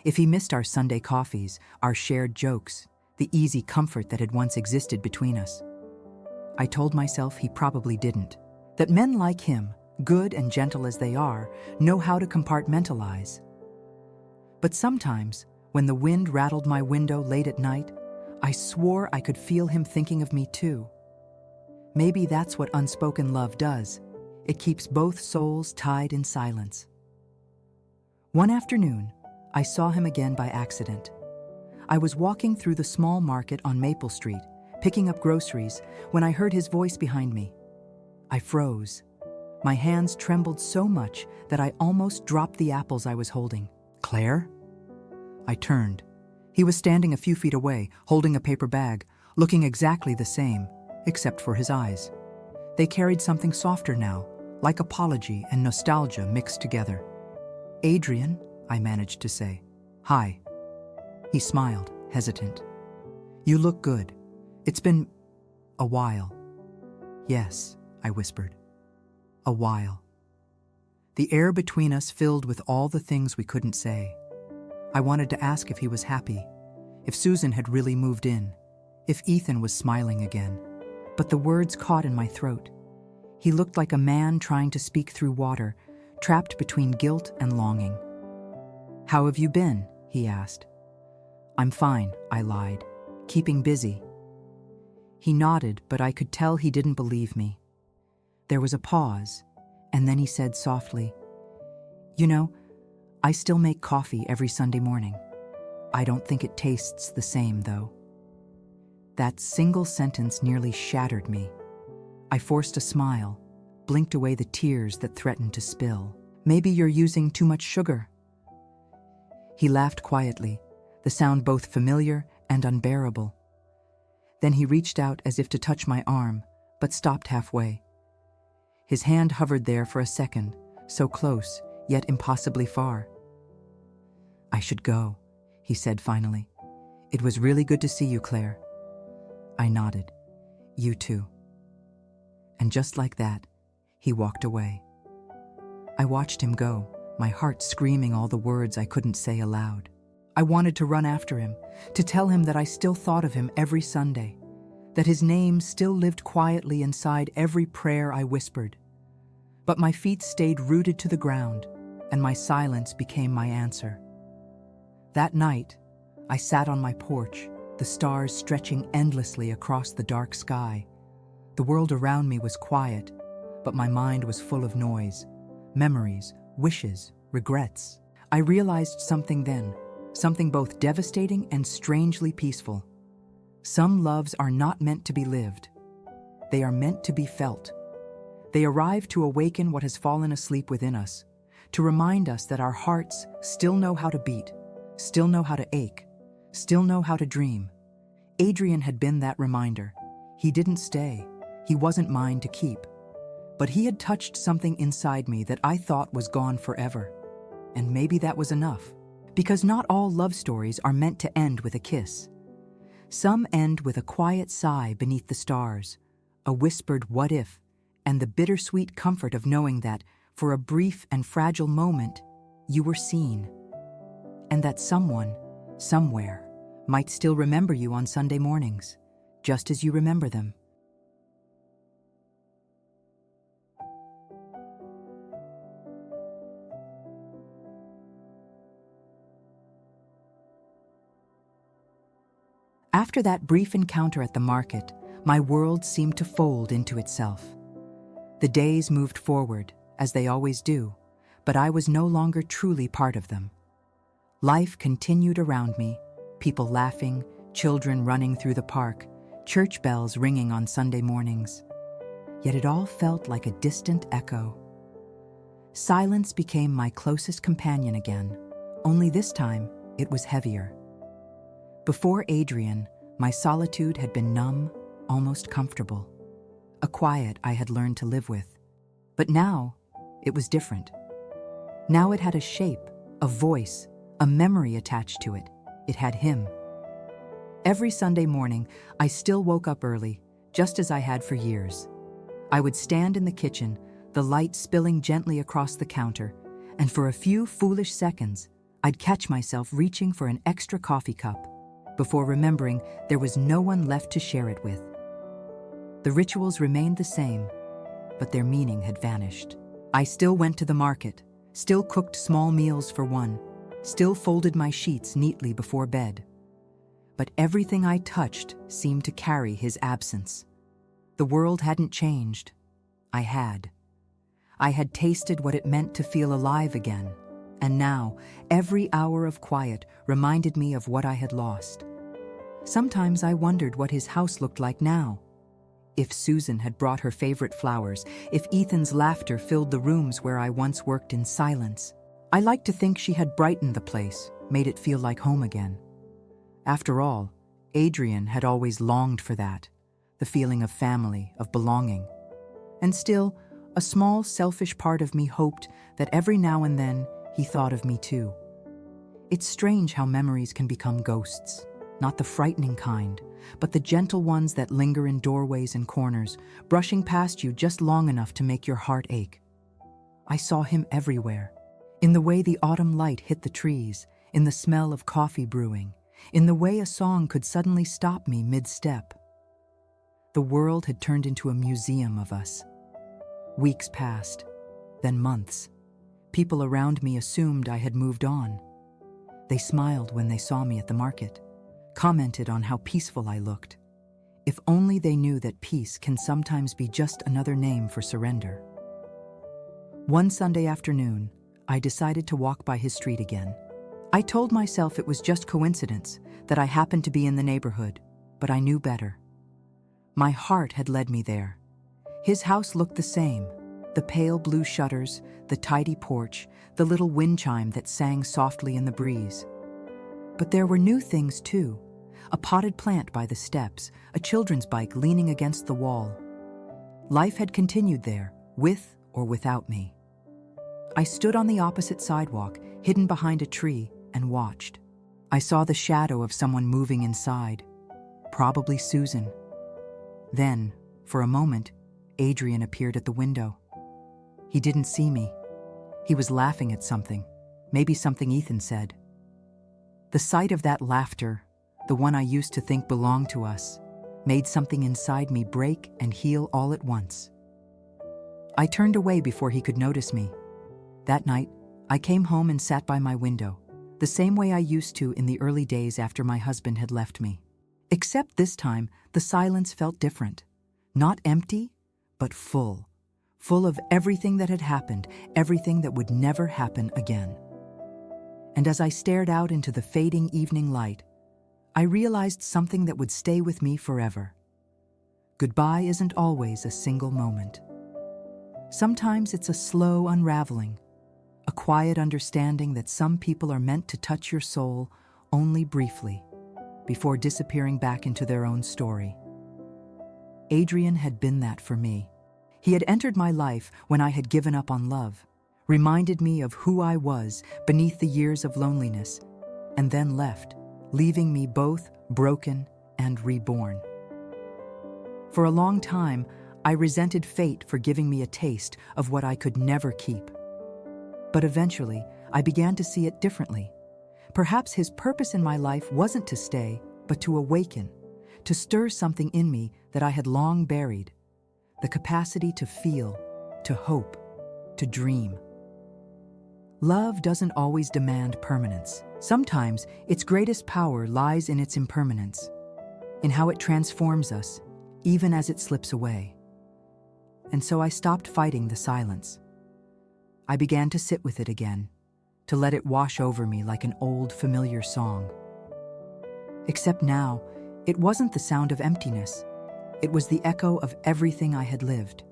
If he missed our Sunday coffees, our shared jokes, the easy comfort that had once existed between us. I told myself he probably didn't. That men like him, good and gentle as they are, know how to compartmentalize. But sometimes, when the wind rattled my window late at night, I swore I could feel him thinking of me too. Maybe that's what unspoken love does. It keeps both souls tied in silence. One afternoon, I saw him again by accident. I was walking through the small market on Maple Street, picking up groceries, when I heard his voice behind me. I froze. My hands trembled so much that I almost dropped the apples I was holding. "Claire?" I turned. He was standing a few feet away, holding a paper bag, looking exactly the same, except for his eyes. They carried something softer now, like apology and nostalgia mixed together. "Adrian," I managed to say. "Hi." He smiled, hesitant. "You look good. It's been a while." "Yes," I whispered. "A while." The air between us filled with all the things we couldn't say. I wanted to ask if he was happy, if Susan had really moved in, if Ethan was smiling again. But the words caught in my throat. He looked like a man trying to speak through water, trapped between guilt and longing. "How have you been?" he asked. "I'm fine," I lied, "keeping busy." He nodded, but I could tell he didn't believe me. There was a pause, and then he said softly, "You know, I still make coffee every Sunday morning. I don't think it tastes the same, though." That single sentence nearly shattered me. I forced a smile, blinked away the tears that threatened to spill. "Maybe you're using too much sugar." He laughed quietly, the sound both familiar and unbearable. Then he reached out as if to touch my arm, but stopped halfway. His hand hovered there for a second, so close, yet impossibly far. "I should go," he said finally. "It was really good to see you, Claire." I nodded. "You too." And just like that, he walked away. I watched him go, my heart screaming all the words I couldn't say aloud. I wanted to run after him, to tell him that I still thought of him every Sunday, that his name still lived quietly inside every prayer I whispered. But my feet stayed rooted to the ground, and my silence became my answer. That night, I sat on my porch, the stars stretching endlessly across the dark sky. The world around me was quiet, but my mind was full of noise, memories, wishes, regrets. I realized something then, something both devastating and strangely peaceful. Some loves are not meant to be lived. They are meant to be felt. They arrive to awaken what has fallen asleep within us, to remind us that our hearts still know how to beat, still know how to ache, still know how to dream. Adrian had been that reminder. He didn't stay. He wasn't mine to keep. But he had touched something inside me that I thought was gone forever. And maybe that was enough. Because not all love stories are meant to end with a kiss. Some end with a quiet sigh beneath the stars, a whispered what if, and the bittersweet comfort of knowing that, for a brief and fragile moment, you were seen. And that someone, somewhere, might still remember you on Sunday mornings, just as you remember them. After that brief encounter at the market, my world seemed to fold into itself. The days moved forward, as they always do, but I was no longer truly part of them. Life continued around me, people laughing, children running through the park, church bells ringing on Sunday mornings. Yet it all felt like a distant echo. Silence became my closest companion again, only this time it was heavier. Before Adrian, my solitude had been numb, almost comfortable. A quiet I had learned to live with. But now, it was different. Now it had a shape, a voice, a memory attached to it. It had him. Every Sunday morning, I still woke up early, just as I had for years. I would stand in the kitchen, the light spilling gently across the counter, and for a few foolish seconds, I'd catch myself reaching for an extra coffee cup, before remembering there was no one left to share it with. The rituals remained the same, but their meaning had vanished. I still went to the market, still cooked small meals for one, still folded my sheets neatly before bed. But everything I touched seemed to carry his absence. The world hadn't changed. I had. I had tasted what it meant to feel alive again, and now every hour of quiet reminded me of what I had lost. Sometimes I wondered what his house looked like now. If Susan had brought her favorite flowers, if Ethan's laughter filled the rooms where I once worked in silence. I liked to think she had brightened the place, made it feel like home again. After all, Adrian had always longed for that, the feeling of family, of belonging. And still, a small, selfish part of me hoped that every now and then he thought of me too. It's strange how memories can become ghosts, not the frightening kind, but the gentle ones that linger in doorways and corners, brushing past you just long enough to make your heart ache. I saw him everywhere, in the way the autumn light hit the trees, in the smell of coffee brewing, in the way a song could suddenly stop me mid-step. The world had turned into a museum of us. Weeks passed, then months. People around me assumed I had moved on. They smiled when they saw me at the market, commented on how peaceful I looked. If only they knew that peace can sometimes be just another name for surrender. One Sunday afternoon, I decided to walk by his street again. I told myself it was just coincidence that I happened to be in the neighborhood, but I knew better. My heart had led me there. His house looked the same, the pale blue shutters, the tidy porch, the little wind chime that sang softly in the breeze. But there were new things too. A potted plant by the steps, a children's bike leaning against the wall. Life had continued there, with or without me. I stood on the opposite sidewalk, hidden behind a tree, and watched. I saw the shadow of someone moving inside, probably Susan. Then, for a moment, Adrian appeared at the window. He didn't see me. He was laughing at something, maybe something Ethan said. The sight of that laughter, the one I used to think belonged to us, made something inside me break and heal all at once. I turned away before he could notice me. That night, I came home and sat by my window, the same way I used to in the early days after my husband had left me. Except this time, the silence felt different. Not empty, but full. Full of everything that had happened, everything that would never happen again. And as I stared out into the fading evening light, I realized something that would stay with me forever. Goodbye isn't always a single moment. Sometimes it's a slow unraveling, a quiet understanding that some people are meant to touch your soul only briefly, before disappearing back into their own story. Adrian had been that for me. He had entered my life when I had given up on love, reminded me of who I was beneath the years of loneliness, and then left, leaving me both broken and reborn. For a long time, I resented fate for giving me a taste of what I could never keep. But eventually, I began to see it differently. Perhaps his purpose in my life wasn't to stay, but to awaken, to stir something in me that I had long buried. The capacity to feel, to hope, to dream. Love doesn't always demand permanence. Sometimes its greatest power lies in its impermanence, in how it transforms us, even as it slips away. And so I stopped fighting the silence. I began to sit with it again, to let it wash over me like an old familiar song. Except now, it wasn't the sound of emptiness. It was the echo of everything I had lived.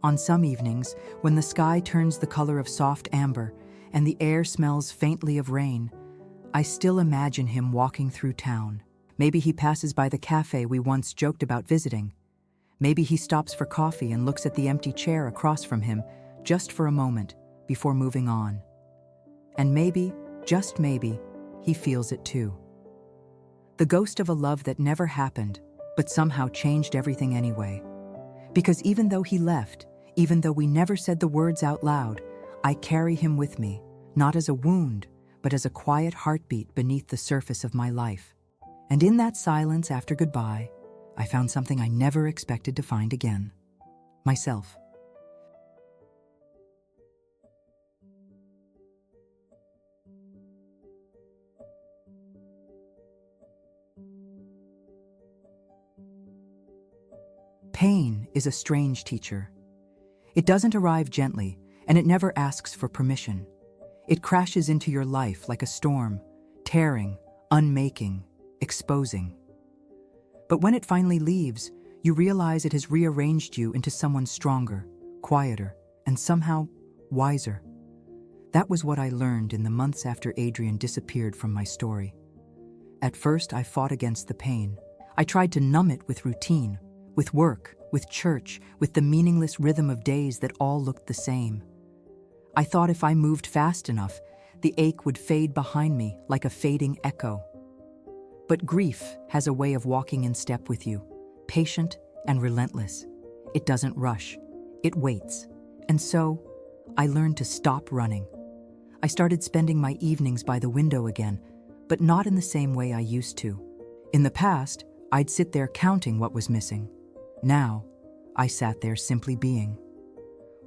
On some evenings, when the sky turns the color of soft amber and the air smells faintly of rain, I still imagine him walking through town. Maybe he passes by the cafe we once joked about visiting. Maybe he stops for coffee and looks at the empty chair across from him just for a moment before moving on. And maybe, just maybe, he feels it too. The ghost of a love that never happened, but somehow changed everything anyway. Because even though he left, even though we never said the words out loud, I carry him with me, not as a wound, but as a quiet heartbeat beneath the surface of my life. And in that silence after goodbye, I found something I never expected to find again. Myself. Pain is a strange teacher. It doesn't arrive gently, and it never asks for permission. It crashes into your life like a storm, tearing, unmaking, exposing. But when it finally leaves, you realize it has rearranged you into someone stronger, quieter, and somehow wiser. That was what I learned in the months after Adrian disappeared from my story. At first, I fought against the pain. I tried to numb it with routine, with work, with church, with the meaningless rhythm of days that all looked the same. I thought if I moved fast enough, the ache would fade behind me like a fading echo. But grief has a way of walking in step with you, patient and relentless. It doesn't rush, it waits. And so, I learned to stop running. I started spending my evenings by the window again, but not in the same way I used to. In the past, I'd sit there counting what was missing. Now, I sat there simply being.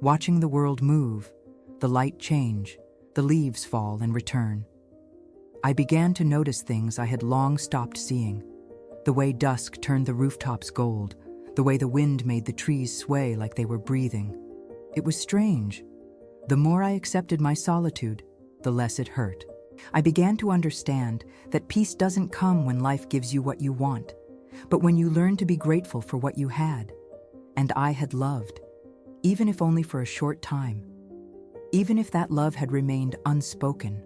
Watching the world move, the light change, the leaves fall and return. I began to notice things I had long stopped seeing. The way dusk turned the rooftops gold, the way the wind made the trees sway like they were breathing. It was strange. The more I accepted my solitude, the less it hurt. I began to understand that peace doesn't come when life gives you what you want, but when you learn to be grateful for what you had. And I had loved, even if only for a short time. Even if that love had remained unspoken,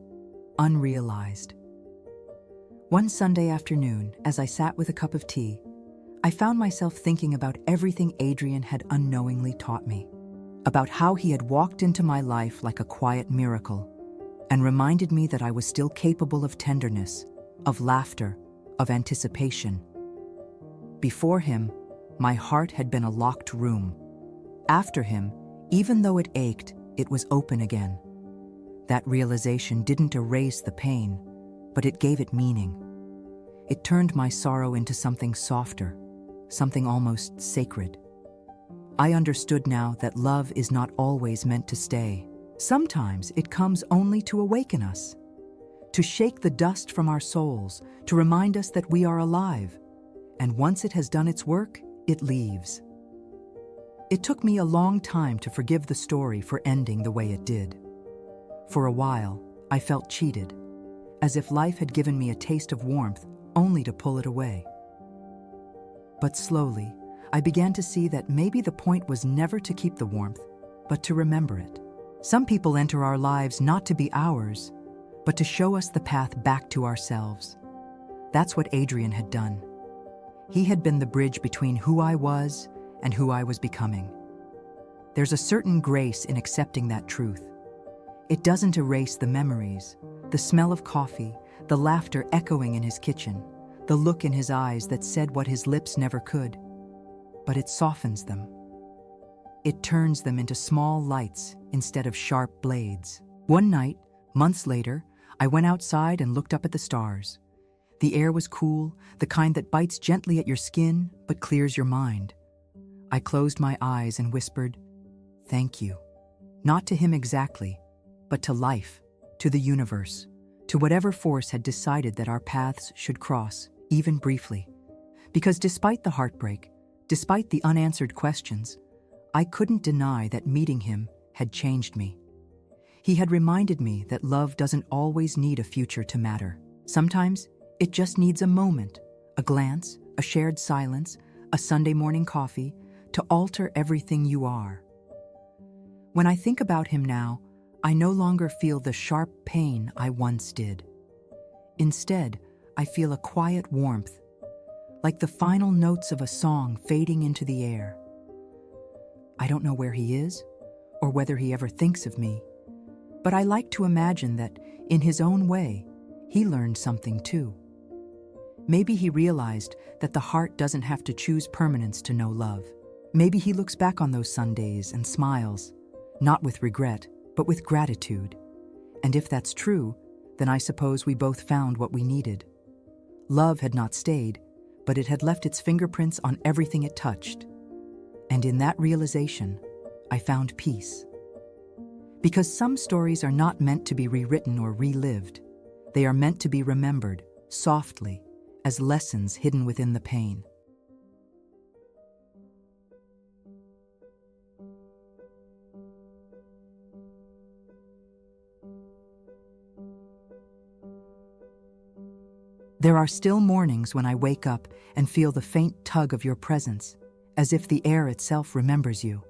unrealized. One Sunday afternoon, as I sat with a cup of tea, I found myself thinking about everything Adrian had unknowingly taught me, about how he had walked into my life like a quiet miracle, and reminded me that I was still capable of tenderness, of laughter, of anticipation. Before him, my heart had been a locked room. After him, even though it ached, it was open again. That realization didn't erase the pain, but it gave it meaning. It turned my sorrow into something softer, something almost sacred. I understood now that love is not always meant to stay. Sometimes it comes only to awaken us, to shake the dust from our souls, to remind us that we are alive. And once it has done its work, it leaves. It took me a long time to forgive the story for ending the way it did. For a while, I felt cheated, as if life had given me a taste of warmth only to pull it away. But slowly, I began to see that maybe the point was never to keep the warmth, but to remember it. Some people enter our lives not to be ours, but to show us the path back to ourselves. That's what Adrian had done. He had been the bridge between who I was and who I was becoming. There's a certain grace in accepting that truth. It doesn't erase the memories, the smell of coffee, the laughter echoing in his kitchen, the look in his eyes that said what his lips never could, but it softens them. It turns them into small lights instead of sharp blades. One night, months later, I went outside and looked up at the stars. The air was cool, the kind that bites gently at your skin but clears your mind. I closed my eyes and whispered, "Thank you." Not to him exactly, but to life, to the universe, to whatever force had decided that our paths should cross, even briefly. Because despite the heartbreak, despite the unanswered questions, I couldn't deny that meeting him had changed me. He had reminded me that love doesn't always need a future to matter. Sometimes it just needs a moment, a glance, a shared silence, a Sunday morning coffee, to alter everything you are. When I think about him now, I no longer feel the sharp pain I once did. Instead, I feel a quiet warmth, like the final notes of a song fading into the air. I don't know where he is, or whether he ever thinks of me, but I like to imagine that, in his own way, he learned something too. Maybe he realized that the heart doesn't have to choose permanence to know love. Maybe he looks back on those Sundays and smiles, not with regret, but with gratitude. And if that's true, then I suppose we both found what we needed. Love had not stayed, but it had left its fingerprints on everything it touched. And in that realization, I found peace. Because some stories are not meant to be rewritten or relived. They are meant to be remembered, softly, as lessons hidden within the pain. There are still mornings when I wake up and feel the faint tug of your presence, as if the air itself remembers you.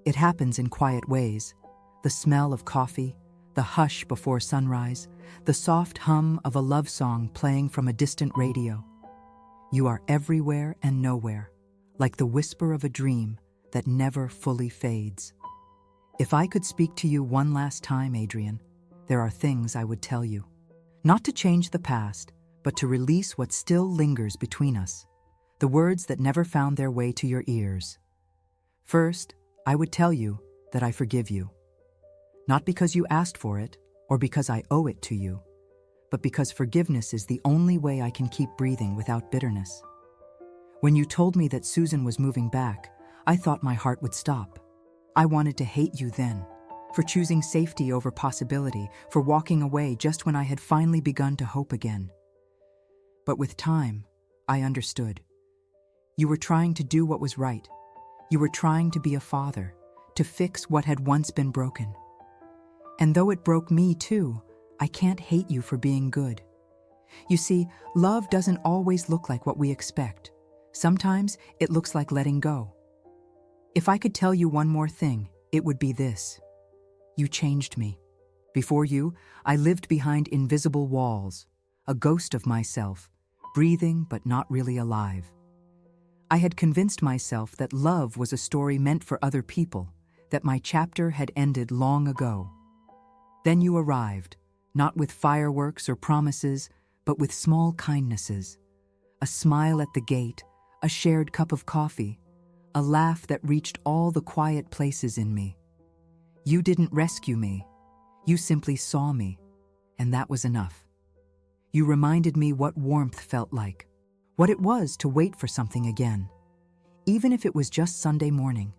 It happens in quiet ways: the smell of coffee, the hush before sunrise, the soft hum of a love song playing from a distant radio. You are everywhere and nowhere, like the whisper of a dream that never fully fades. If I could speak to you one last time, Adrian, there are things I would tell you. Not to change the past, but to release what still lingers between us, the words that never found their way to your ears. First, I would tell you that I forgive you. Not because you asked for it, or because I owe it to you, but because forgiveness is the only way I can keep breathing without bitterness. When you told me that Susan was moving back, I thought my heart would stop. I wanted to hate you then, for choosing safety over possibility, for walking away just when I had finally begun to hope again. But with time, I understood. You were trying to do what was right. You were trying to be a father, to fix what had once been broken. And though it broke me too, I can't hate you for being good. You see, love doesn't always look like what we expect. Sometimes it looks like letting go. If I could tell you one more thing, it would be this: you changed me. Before you, I lived behind invisible walls, a ghost of myself, breathing but not really alive. I had convinced myself that love was a story meant for other people, that my chapter had ended long ago. Then you arrived, not with fireworks or promises, but with small kindnesses. A smile at the gate, a shared cup of coffee, a laugh that reached all the quiet places in me. You didn't rescue me. You simply saw me, and that was enough. You reminded me what warmth felt like, what it was to wait for something again, even if it was just Sunday morning.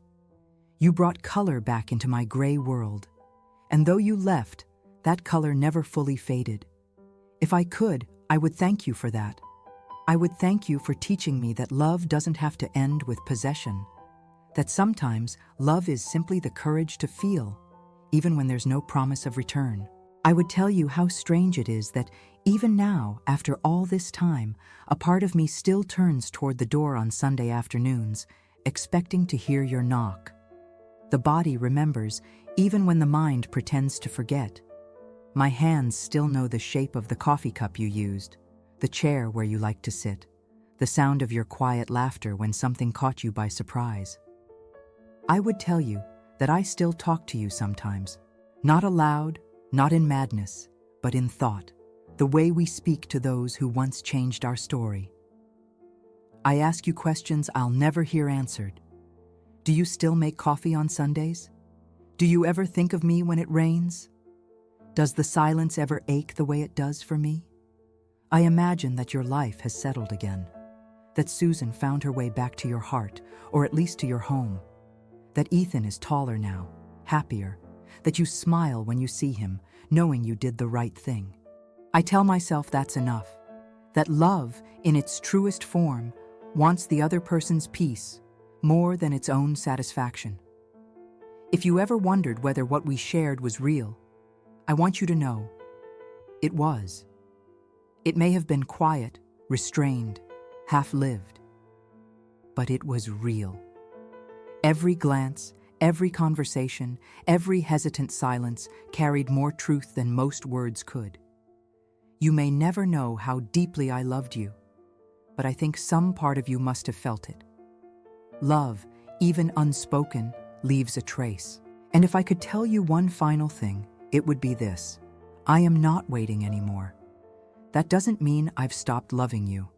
You brought color back into my gray world, and though you left, that color never fully faded. If I could, I would thank you for that. I would thank you for teaching me that love doesn't have to end with possession, that sometimes love is simply the courage to feel, even when there's no promise of return. I would tell you how strange it is that even now, after all this time, a part of me still turns toward the door on Sunday afternoons, expecting to hear your knock. The body remembers, even when the mind pretends to forget. My hands still know the shape of the coffee cup you used, the chair where you like to sit, the sound of your quiet laughter when something caught you by surprise. I would tell you that I still talk to you sometimes, not aloud, not in madness, but in thought, the way we speak to those who once changed our story. I ask you questions I'll never hear answered. Do you still make coffee on Sundays? Do you ever think of me when it rains? Does the silence ever ache the way it does for me? I imagine that your life has settled again, that Susan found her way back to your heart, or at least to your home, that Ethan is taller now, happier, that you smile when you see him, knowing you did the right thing. I tell myself that's enough, that love, in its truest form, wants the other person's peace more than its own satisfaction. If you ever wondered whether what we shared was real, I want you to know, it was. It may have been quiet, restrained, half-lived, but it was real. Every glance, every conversation, every hesitant silence carried more truth than most words could. You may never know how deeply I loved you, but I think some part of you must have felt it. Love, even unspoken, leaves a trace. And if I could tell you one final thing, it would be this: I am not waiting anymore. That doesn't mean I've stopped loving you.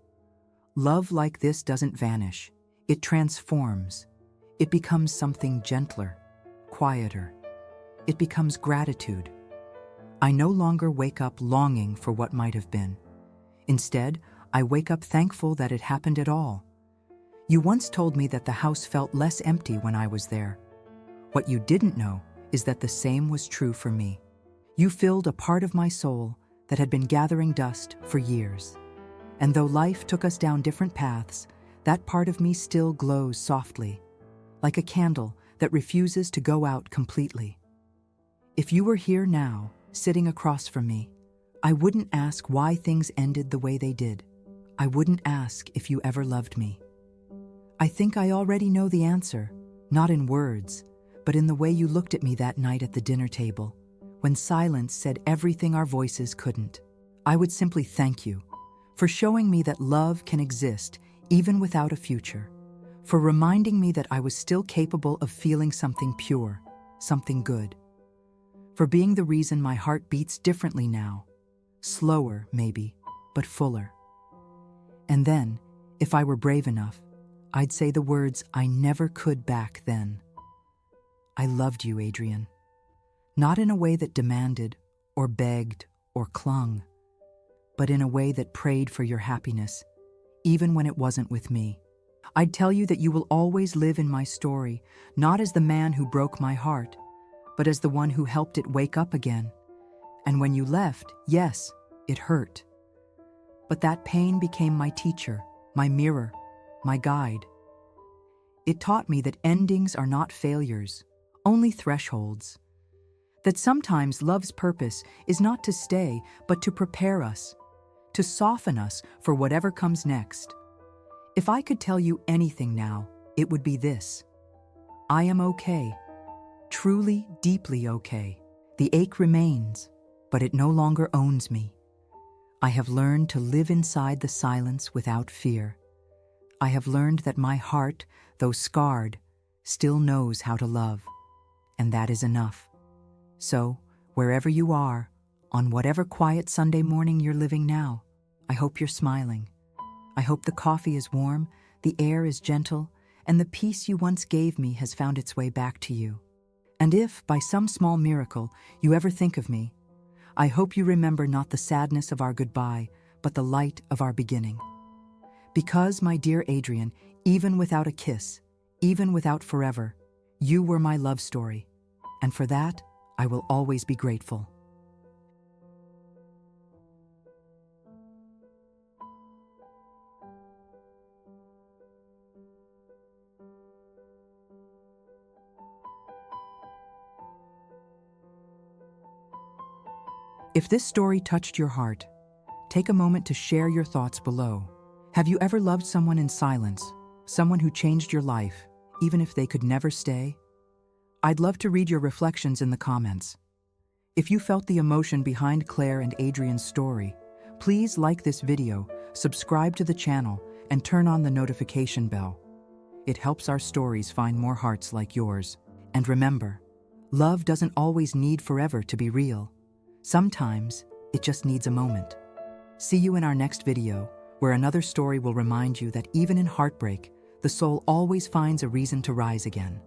Love like this doesn't vanish. It transforms. It becomes something gentler, quieter. It becomes gratitude. I no longer wake up longing for what might have been. Instead, I wake up thankful that it happened at all. You once told me that the house felt less empty when I was there. What you didn't know is that the same was true for me. You filled a part of my soul that had been gathering dust for years. And though life took us down different paths, that part of me still glows softly, like a candle that refuses to go out completely. If you were here now, sitting across from me, I wouldn't ask why things ended the way they did. I wouldn't ask if you ever loved me. I think I already know the answer, not in words, but in the way you looked at me that night at the dinner table, when silence said everything our voices couldn't. I would simply thank you for showing me that love can exist even without a future, for reminding me that I was still capable of feeling something pure, something good, for being the reason my heart beats differently now, slower maybe, but fuller. And then, if I were brave enough, I'd say the words I never could back then. I loved you, Adrian. Not in a way that demanded, or begged, or clung, but in a way that prayed for your happiness, even when it wasn't with me. I'd tell you that you will always live in my story, not as the man who broke my heart, but as the one who helped it wake up again. And when you left, yes, it hurt. But that pain became my teacher, my mirror, my guide. It taught me that endings are not failures, only thresholds. That sometimes love's purpose is not to stay, but to prepare us, to soften us for whatever comes next. If I could tell you anything now, it would be this: I am okay, truly, deeply okay. The ache remains, but it no longer owns me. I have learned to live inside the silence without fear. I have learned that my heart, though scarred, still knows how to love, and that is enough. So, wherever you are, on whatever quiet Sunday morning you're living now, I hope you're smiling. I hope the coffee is warm, the air is gentle, and the peace you once gave me has found its way back to you. And if, by some small miracle, you ever think of me, I hope you remember not the sadness of our goodbye, but the light of our beginning. Because, my dear Adrian, even without a kiss, even without forever, you were my love story, and for that, I will always be grateful. If this story touched your heart, take a moment to share your thoughts below. Have you ever loved someone in silence, someone who changed your life, even if they could never stay? I'd love to read your reflections in the comments. If you felt the emotion behind Claire and Adrian's story, please like this video, subscribe to the channel, and turn on the notification bell. It helps our stories find more hearts like yours. And remember, love doesn't always need forever to be real. Sometimes it just needs a moment. See you in our next video, where another story will remind you that even in heartbreak, the soul always finds a reason to rise again.